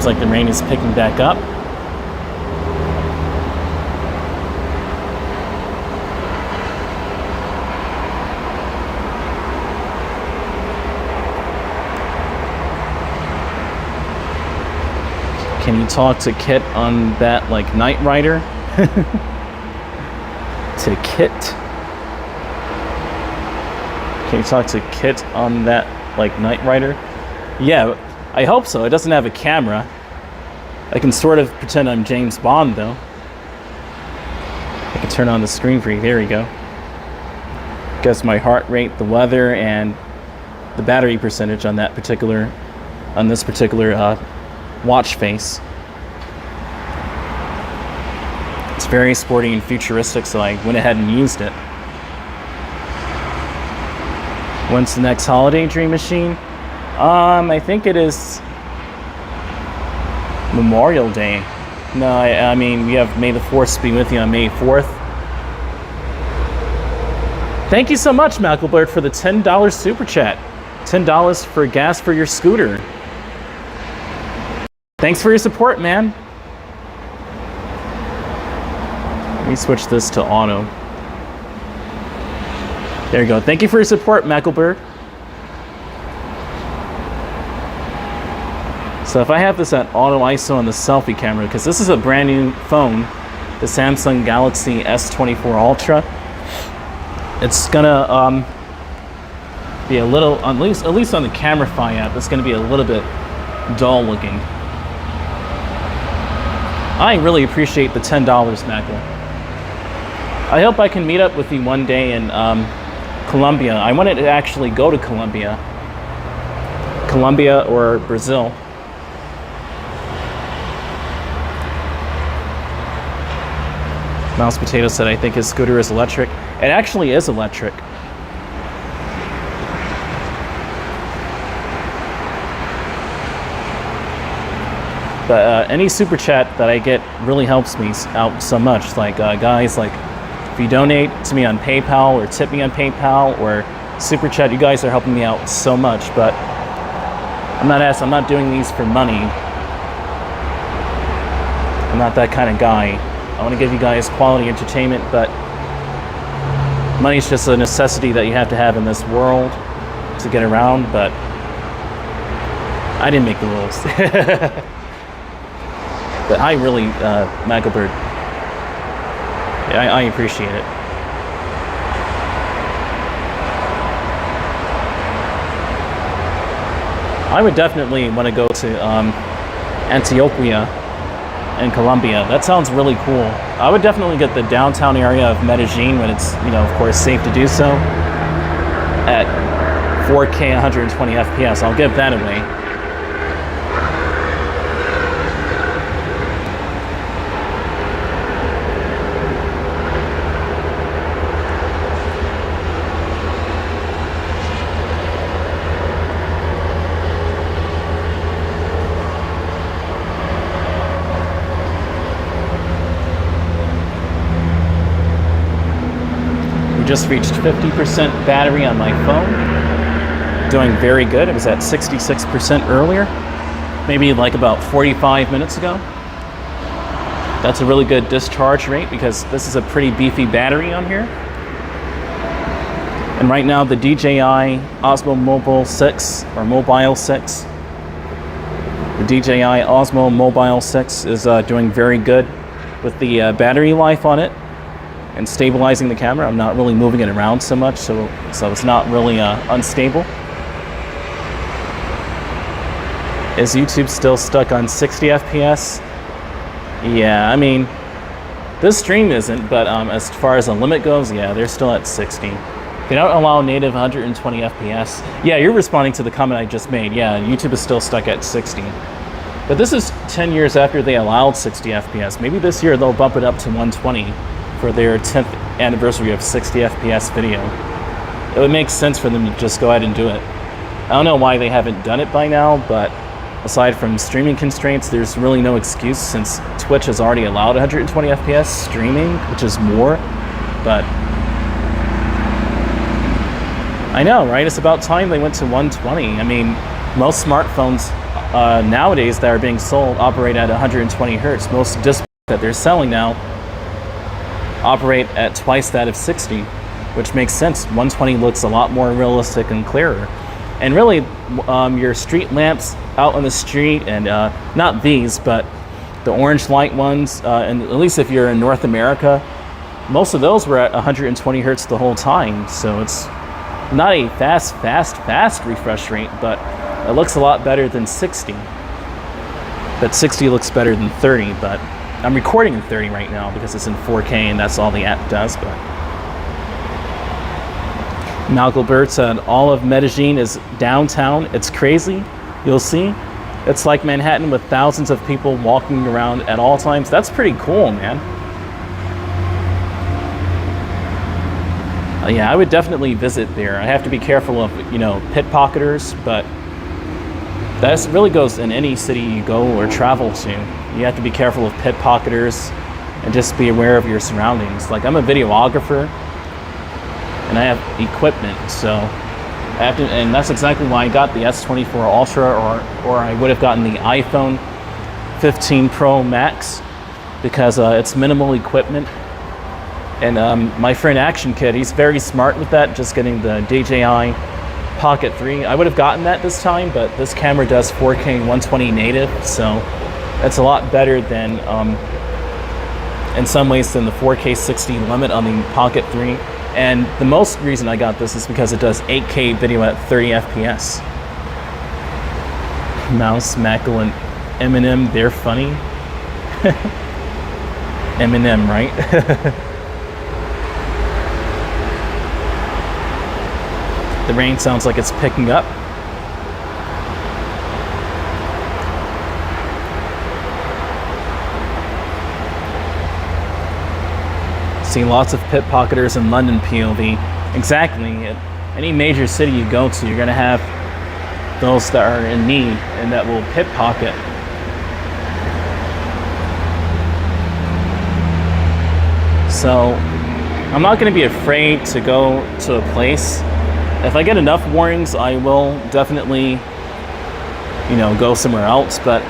Like the rain is picking back up. Can you talk to Kit on that, like, Knight Rider? To Kit? Can you talk to Kit on that, like, Knight Rider? Yeah, I hope so. It doesn't have a camera. I can sort of pretend I'm James Bond, though. I can turn on the screen for you. There we go. Guess my heart rate, the weather, and the battery percentage on that particular, on this particular watch face. It's very sporty and futuristic, so I went ahead and used it. When's the next holiday, Dream Machine? I think it is Memorial Day. No, I mean, we have May the 4th be with you on May 4th. Thank you so much, Malcolbert, for the $10 super chat. $10 for gas for your scooter. Thanks for your support, man. Let me switch this to auto. There you go. Thank you for your support, Malcolbert. So if I have this at auto ISO on the selfie camera, because this is a brand new phone, the Samsung Galaxy S24 Ultra, it's gonna be a little, at least on the Camify app, it's gonna be a little bit dull looking. I really appreciate the $10, Mackle. I hope I can meet up with you one day in Colombia. I wanted to actually go to Colombia or Brazil. Mouse Potato said, I think his scooter is electric. It actually is electric. But any super chat that I get really helps me out so much. Like guys, like if you donate to me on PayPal or tip me on PayPal or super chat, you guys are helping me out so much. But I'm not doing these for money. I'm not that kind of guy. I want to give you guys quality entertainment, but money's just a necessity that you have to have in this world to get around. But I didn't make the rules. But I really, Magglebird, I appreciate it. I would definitely want to go to Antioquia in Colombia. That sounds really cool. I would definitely get the downtown area of Medellin when it's, of course, safe to do so at 4K 120 FPS. I'll give that away. Just reached 50% battery on my phone. Doing very good. It was at 66% earlier, maybe like about 45 minutes ago. That's a really good discharge rate because this is a pretty beefy battery on here. And right now the DJI Osmo Mobile 6 or Mobile 6, the DJI Osmo Mobile 6 is doing very good with the battery life on it and stabilizing the camera. I'm not really moving it around so much, so it's not really unstable. Is YouTube still stuck on 60 FPS? Yeah, I mean, this stream isn't, but as far as the limit goes, yeah, they're still at 60. They don't allow native 120 FPS. Yeah, you're responding to the comment I just made. Yeah, YouTube is still stuck at 60. But this is 10 years after they allowed 60 FPS. Maybe this year they'll bump it up to 120. For their 10th anniversary of 60 FPS video. It would make sense for them to just go ahead and do it. I don't know why they haven't done it by now, but aside from streaming constraints, there's really no excuse since Twitch has already allowed 120 FPS streaming, which is more. But I know, right? It's about time they went to 120. I mean, most smartphones nowadays that are being sold operate at 120 hertz. Most displays that they're selling now operate at twice that of 60, which makes sense. 120 looks a lot more realistic and clearer. And really, your street lamps out on the street, and not these, but the orange light ones, and at least if you're in North America, most of those were at 120 hertz the whole time. So it's not a fast refresh rate, but it looks a lot better than 60. But 60 looks better than 30, but I'm recording in 30 right now because it's in 4K and that's all the app does. But Malcolbert said all of Medellin is downtown. It's crazy. You'll see. It's like Manhattan with thousands of people walking around at all times. That's pretty cool, man. Yeah, I would definitely visit there. I have to be careful of, pickpocketers, but that really goes in any city you go or travel to. You have to be careful of pickpocketers and just be aware of your surroundings. Like, I'm a videographer and I have equipment, so I have to, and that's exactly why I got the S24 Ultra, or I would have gotten the iPhone 15 Pro Max, because it's minimal equipment. And my friend Action Kid, he's very smart with that, just getting the DJI Pocket 3. I would have gotten that this time, but this camera does 4K 120 native, so it's a lot better than, in some ways, than the 4K 60 limit on the Pocket 3. And the most reason I got this is because it does 8K video at 30 FPS. Mouse, Mackle, and Eminem, they're funny. Eminem, right? The rain sounds like it's picking up. See lots of pickpocketers in London POV. Exactly. At any major city you go to, you're going to have those that are in need and that will pickpocket. So I'm not going to be afraid to go to a place. If I get enough warnings, I will definitely, you know, go somewhere else. But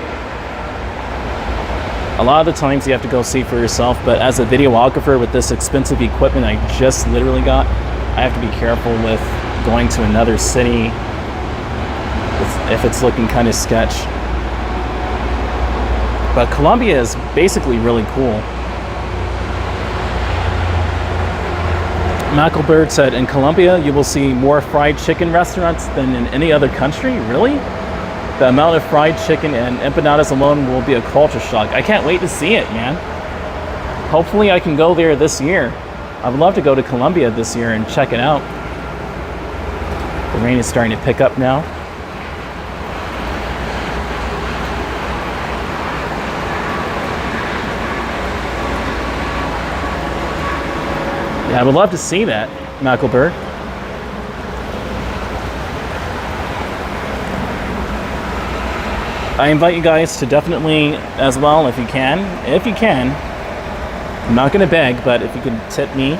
a lot of the times you have to go see for yourself. But as a videographer with this expensive equipment I just literally got, I have to be careful with going to another city if it's looking kind of sketch. But Colombia is basically really cool. Macklebird said, in Colombia, you will see more fried chicken restaurants than in any other country? Really? The amount of fried chicken and empanadas alone will be a culture shock. I can't wait to see it, man. Hopefully I can go there this year. I would love to go to Colombia this year and check it out. The rain is starting to pick up now. Yeah, I would love to see that, Macklebird. I invite you guys to definitely, as well, if you can, I'm not going to beg, but if you can tip me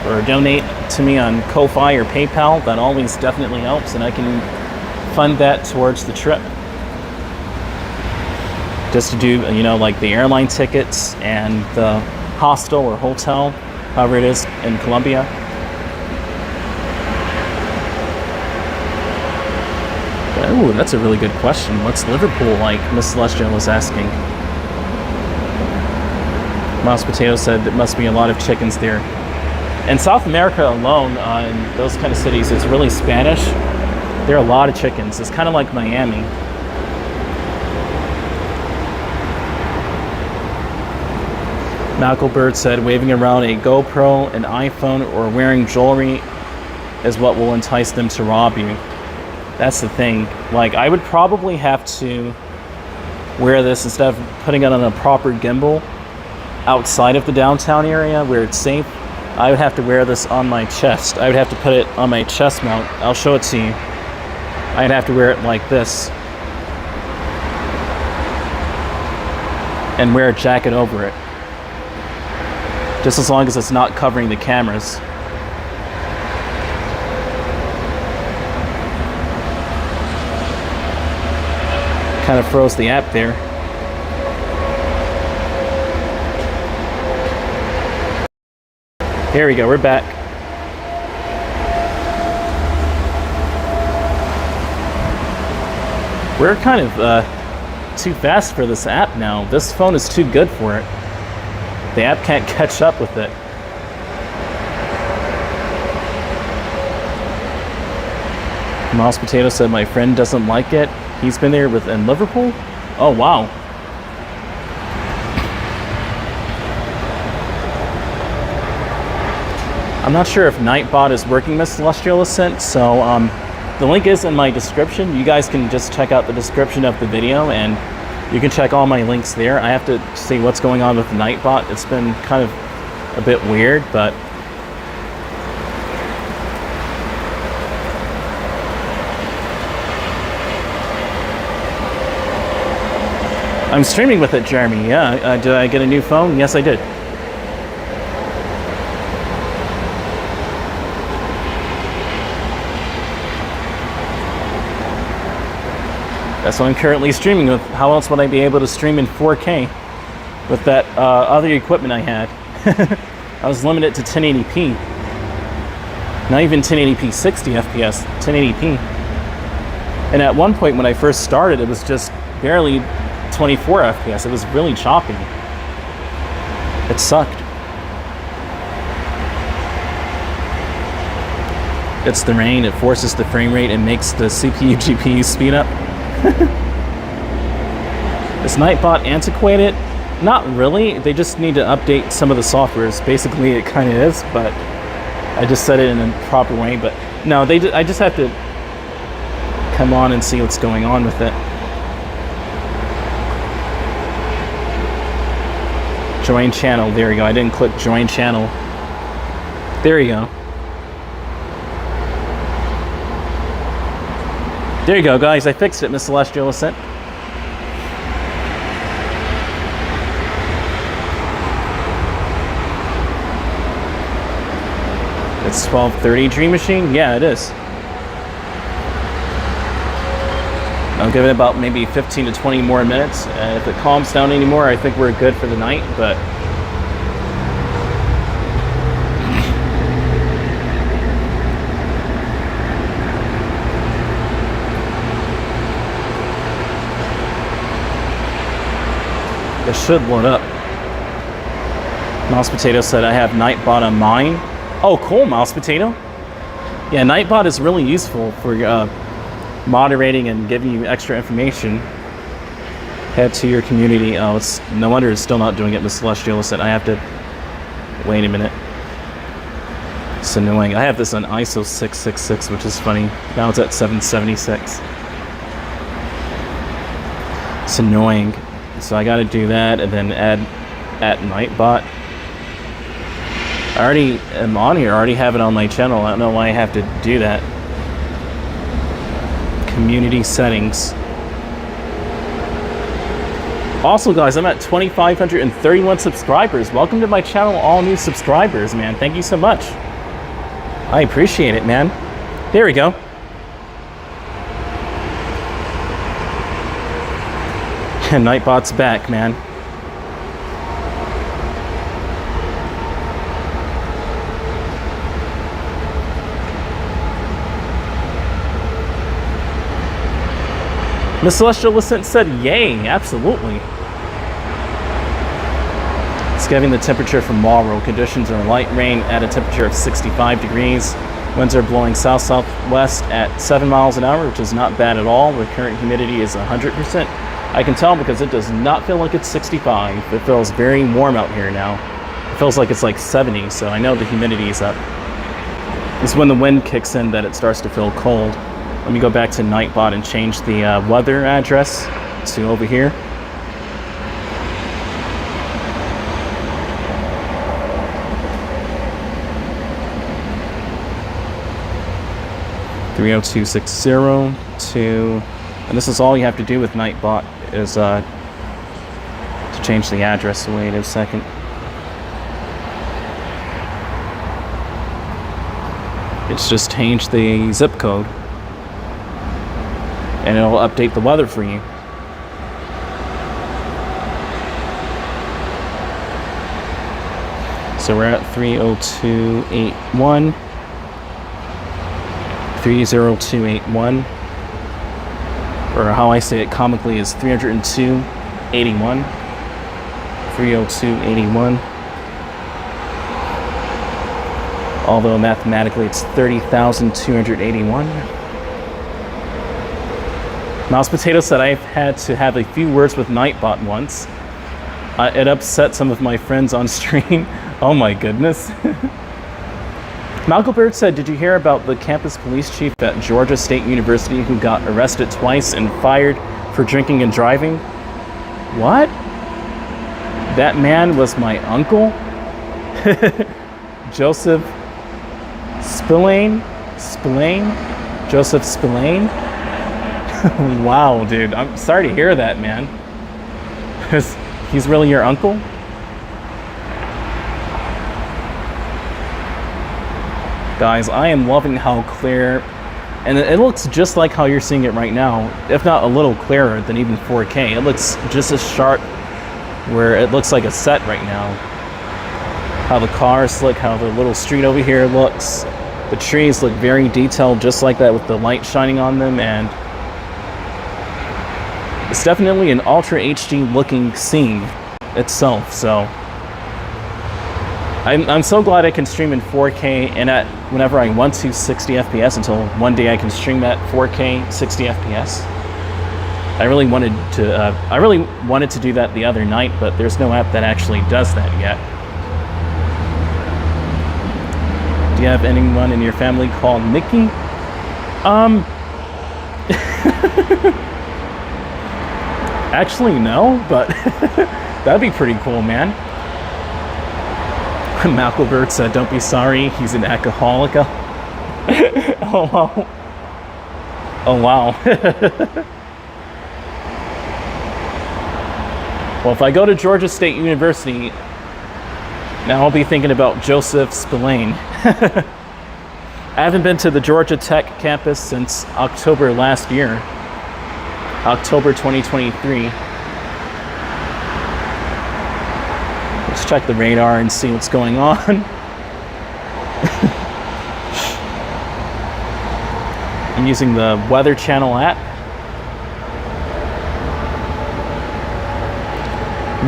or donate to me on Ko-Fi or PayPal, that always definitely helps, and I can fund that towards the trip. Just to do, you know, like the airline tickets and the hostel or hotel, however it is in Colombia. Oh, that's a really good question. What's Liverpool like? Miss Celestia was asking. Mouse Potato said there must be a lot of chickens there. In South America alone, in those kind of cities, it's really Spanish. There are a lot of chickens. It's kind of like Miami. Macklebird said, waving around a GoPro, an iPhone, or wearing jewelry is what will entice them to rob you. That's the thing. Like, I would probably have to wear this instead of putting it on a proper gimbal outside of the downtown area where it's safe. I would have to wear this on my chest. I would have to put it on my chest mount. I'll show it to you. I'd have to wear it like this and wear a jacket over it. Just as long as it's not covering the cameras. Kind of froze the app there. Here we go, we're back. We're kind of too fast for this app now. This phone is too good for it. The app can't catch up with it. Mouse Potato said, my friend doesn't like it. He's been there in Liverpool? Oh, wow. I'm not sure if Nightbot is working, Miss Celestial Ascent, so the link is in my description. You guys can just check out the description of the video, and you can check all my links there. I have to see what's going on with Nightbot. It's been kind of a bit weird, but I'm streaming with it, Jeremy. Yeah, did I get a new phone? Yes, I did. That's what I'm currently streaming with. How else would I be able to stream in 4K with that other equipment I had? I was limited to 1080p. Not even 1080p 60 FPS, 1080p. And at one point when I first started, it was just barely 24 FPS. It was really choppy. It sucked. It's the rain. It forces the frame rate and makes the CPU GPU speed up. Is Nightbot antiquated? Not really. They just need to update some of the softwares. Basically, it kind of is, but I just said it in a proper way. But no, I just have to come on and see what's going on with it. Join channel. There you go. I didn't click join channel. There you go. There you go, guys. I fixed it, Miss Celestial Ascent. It's 12:30 Dream Machine? Yeah, it is. I'll give it about maybe 15 to 20 more minutes. If it calms down anymore, I think we're good for the night, but it should load up. Mouse Potato said I have Nightbot on mine. Oh, cool, Mouse Potato. Yeah, Nightbot is really useful for moderating and giving you extra information. Head to your community. Oh, it's no wonder it's still not doing it. Miss Celestial said I have to wait a minute. It's annoying. I have this on ISO 666, which is funny. Now it's at 776. It's annoying. So I got to do that and then add at Nightbot. I already am on here. I already have it on my channel. I don't know why I have to do that. Community settings. Also, guys, I'm at 2,531 subscribers. Welcome to my channel, all new subscribers, man. Thank you so much. I appreciate it, man. There we go. And Nightbot's back, man. Miss Celestial Listen said, yay, absolutely. It's giving the temperature for tomorrow. Conditions are light rain at a temperature of 65 degrees. Winds are blowing south-southwest at 7 miles an hour, which is not bad at all. The current humidity is 100%. I can tell because it does not feel like it's 65. It feels very warm out here now. It feels like it's like 70, so I know the humidity is up. It's when the wind kicks in that it starts to feel cold. Let me go back to Nightbot and change the weather address to over here. (30260) and this is all you have to do with Nightbot is to change the address. Wait a second. It's just change the zip code. And it'll update the weather for you. So we're at 30281. 30281. Or how I say it comically is 30281. 30281. Although mathematically it's 30,281. Mouse Potato said I've had to have a few words with Nightbot once. It upset some of my friends on stream. Oh my goodness. Malcolm Bird said, did you hear about the campus police chief at Georgia State University who got arrested twice and fired for drinking and driving? What? That man was my uncle? Joseph Spillane? Joseph Spillane? Wow, dude. I'm sorry to hear that, man. He's really your uncle? Guys, I am loving how clear, and it looks just like how you're seeing it right now, if not a little clearer than even 4K. It looks just as sharp where it looks like a set right now. How the cars look, how the little street over here looks. The trees look very detailed just like that with the light shining on them, and it's definitely an Ultra HD looking scene itself, so I'm so glad I can stream in 4K and at whenever I want to 60 FPS until one day I can stream at 4K 60 FPS. I really wanted to do that the other night, but there's no app that actually does that yet. Do you have anyone in your family called Mickey? Actually, no, but that'd be pretty cool, man. Malcolbert said, don't be sorry, he's an alcoholic. Oh, wow. Oh, wow. Well, if I go to Georgia State University, now I'll be thinking about Joseph Spillane. I haven't been to the Georgia Tech campus since October last year, October 2023. Let's check the radar and see what's going on. I'm using the Weather Channel app.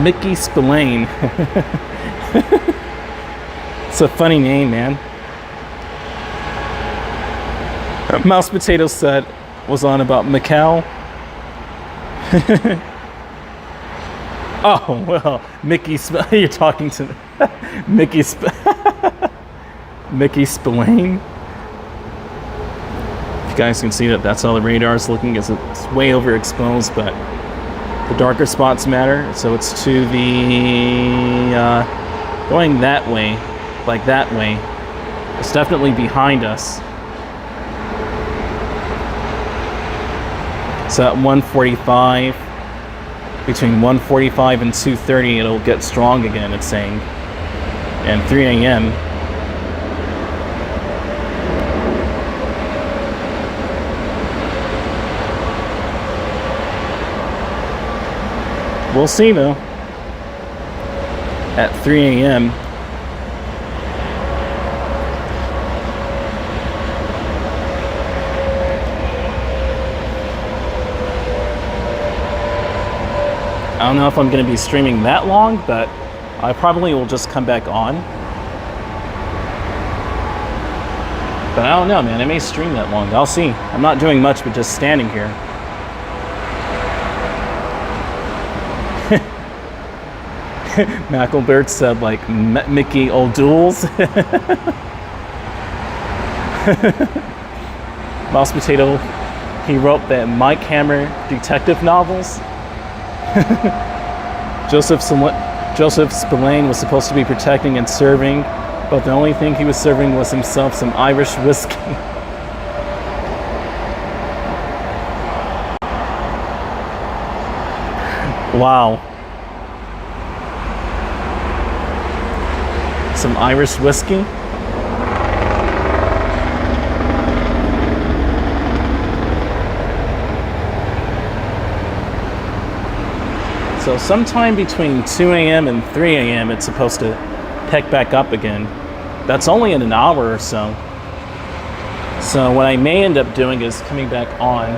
Mickey Spillane. It's a funny name, man. Mouse Potato said was on about Macau. Oh, well, you're talking to Mickey Spillane. You guys can see that's how the radar is looking, as it's way overexposed, but the darker spots matter. So it's to the going that way, like that way. It's definitely behind us. So at 1:45, between 1:45 and 2:30, it'll get strong again, it's saying, and 3 a.m. We'll see though. At 3 a.m. I don't know if I'm going to be streaming that long, but I probably will just come back on. But I don't know, man. I may stream that long. I'll see. I'm not doing much but just standing here. Macklebert said, like, Mickey O'Douls. Mouse Potato, he wrote the Mike Hammer detective novels. Joseph Spillane was supposed to be protecting and serving, but the only thing he was serving was himself some Irish whiskey. Wow. Some Irish whiskey? So sometime between 2 a.m. and 3 a.m. it's supposed to pick back up again. That's only in an hour or so. So what I may end up doing is coming back on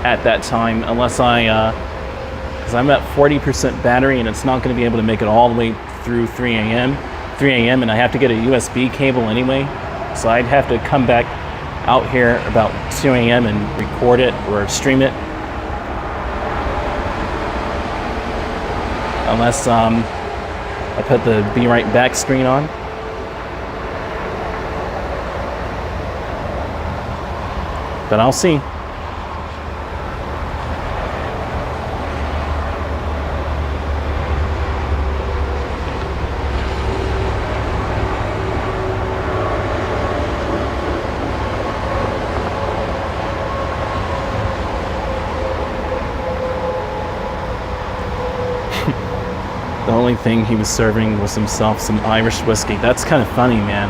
at that time, unless because I'm at 40% battery and it's not going to be able to make it all the way through 3 a.m. And I have to get a USB cable anyway. So I'd have to come back out here about 2 a.m. and record it or stream it. Unless I put the Be Right Back screen on. But I'll see. The only thing he was serving was himself some Irish whiskey. That's kind of funny, man.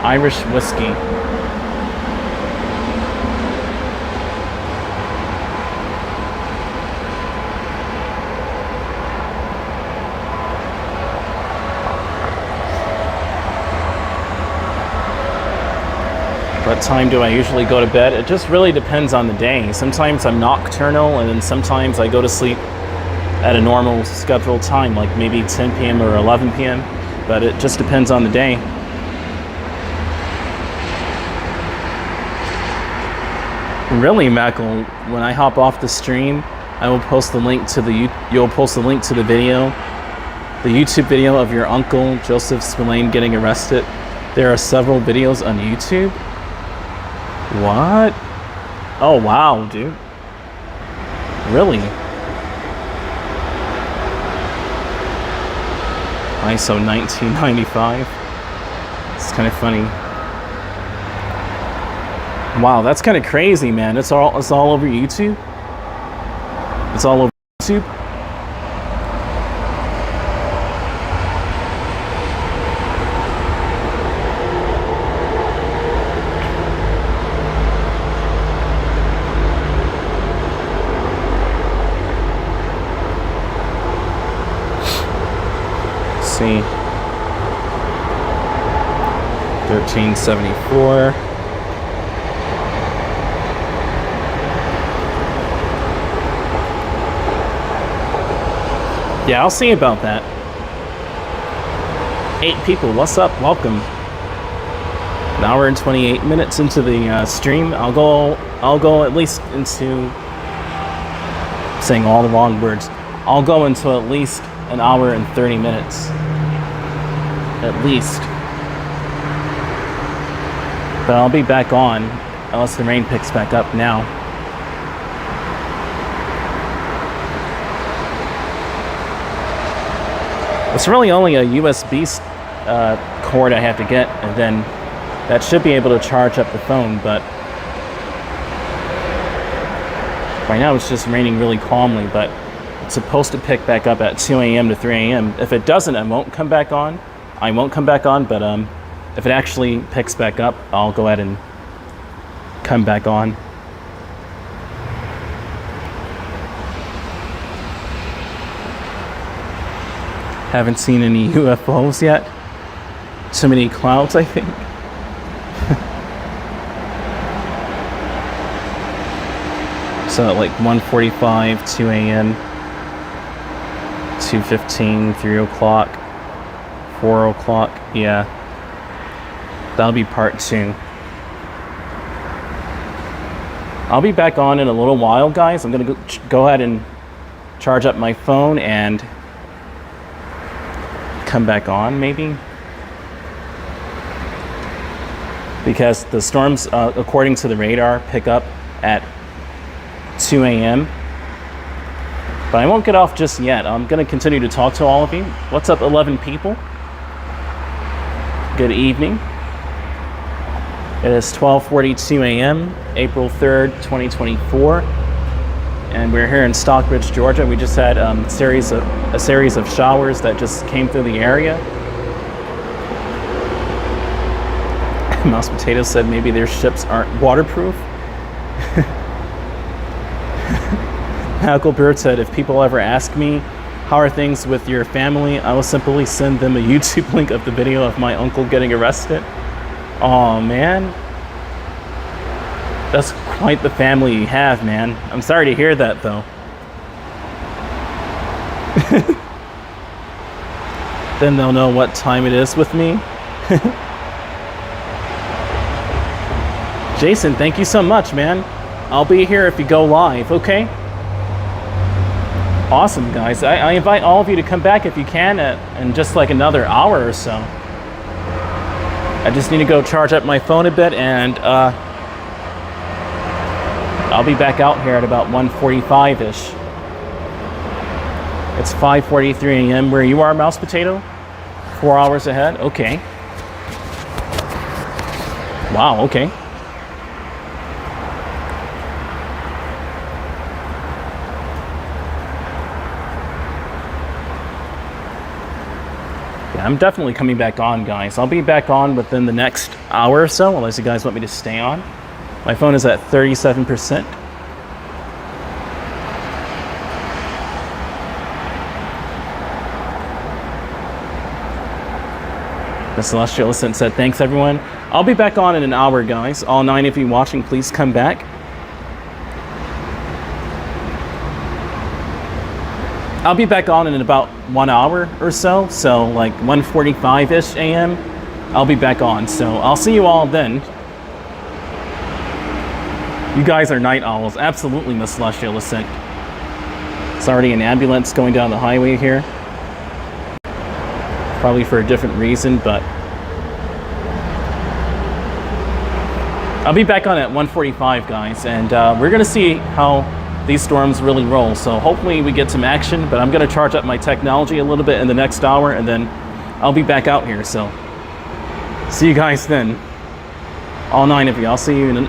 Irish whiskey. What time do I usually go to bed? It just really depends on the day. Sometimes I'm nocturnal, and then sometimes I go to sleep at a normal scheduled time, like maybe 10 p.m. or 11 p.m. But it just depends on the day. Really, Mackle, when I hop off the stream, I will post the link to you'll post the link to the video, the YouTube video of your uncle Joseph Spillane getting arrested. There are several videos on YouTube. What? Oh wow, dude. Really? ISO 1995. It's kind of funny. Wow, that's kind of crazy, man. It's all over YouTube. It's all over YouTube. see. 1374. Yeah, I'll see about that. 8 people, what's up? Welcome. An hour and 28 minutes into the stream. I'll go at least into saying all the wrong words. I'll go into at least an hour and 30 minutes. At least. But I'll be back on unless the rain picks back up now. It's really only a USB cord I have to get, and then that should be able to charge up the phone, but right now it's just raining really calmly, but it's supposed to pick back up at 2 a.m. to 3 a.m. If it doesn't, I won't come back on. But if it actually picks back up, I'll go ahead and come back on. Haven't seen any UFOs yet. Too many clouds, I think. So at like 1:45, 2 a.m., 2:15, 3 o'clock, 4 o'clock, yeah. That'll be part 2. I'll be back on in a little while, guys. I'm gonna go ahead and charge up my phone and come back on, maybe. Because the storms, according to the radar, pick up at 2 a.m. But I won't get off just yet. I'm going to continue to talk to all of you. What's up, 11 people? Good evening. It is 12:42 a.m., April 3rd, 2024. And we're here in Stockbridge, Georgia. We just had a series of showers that just came through the area. Mouse Potato said maybe their ships aren't waterproof. Huckleberry said, if people ever ask me, how are things with your family, I will simply send them a YouTube link of the video of my uncle getting arrested. Oh man. That's quite the family you have, man. I'm sorry to hear that, though. Then they'll know what time it is with me. Jason, thank you so much, man. I'll be here if you go live, okay? Awesome, guys. I invite all of you to come back if you can in just like another hour or so. I just need to go charge up my phone a bit, and I'll be back out here at about 1:45-ish. It's 5:43 a.m. where you are, Mouse Potato? 4 hours ahead? Okay. Wow, okay. Yeah, I'm definitely coming back on, guys. I'll be back on within the next hour or so, unless you guys want me to stay on. My phone is at 37%. The Celestial Ascent said, thanks everyone. I'll be back on in an hour, guys. All 9 of you watching, please come back. I'll be back on in about 1 hour or so. So like 1:45-ish a.m. I'll be back on. So I'll see you all then. You guys are night owls. Absolutely, Miss Celestial Ascent. It's already an ambulance going down the highway here. Probably for a different reason, but I'll be back on at 1:45, guys, and we're gonna see how these storms really roll. So hopefully we get some action, but I'm gonna charge up my technology a little bit in the next hour, and then I'll be back out here. So see you guys then. All 9 of you. I'll see you in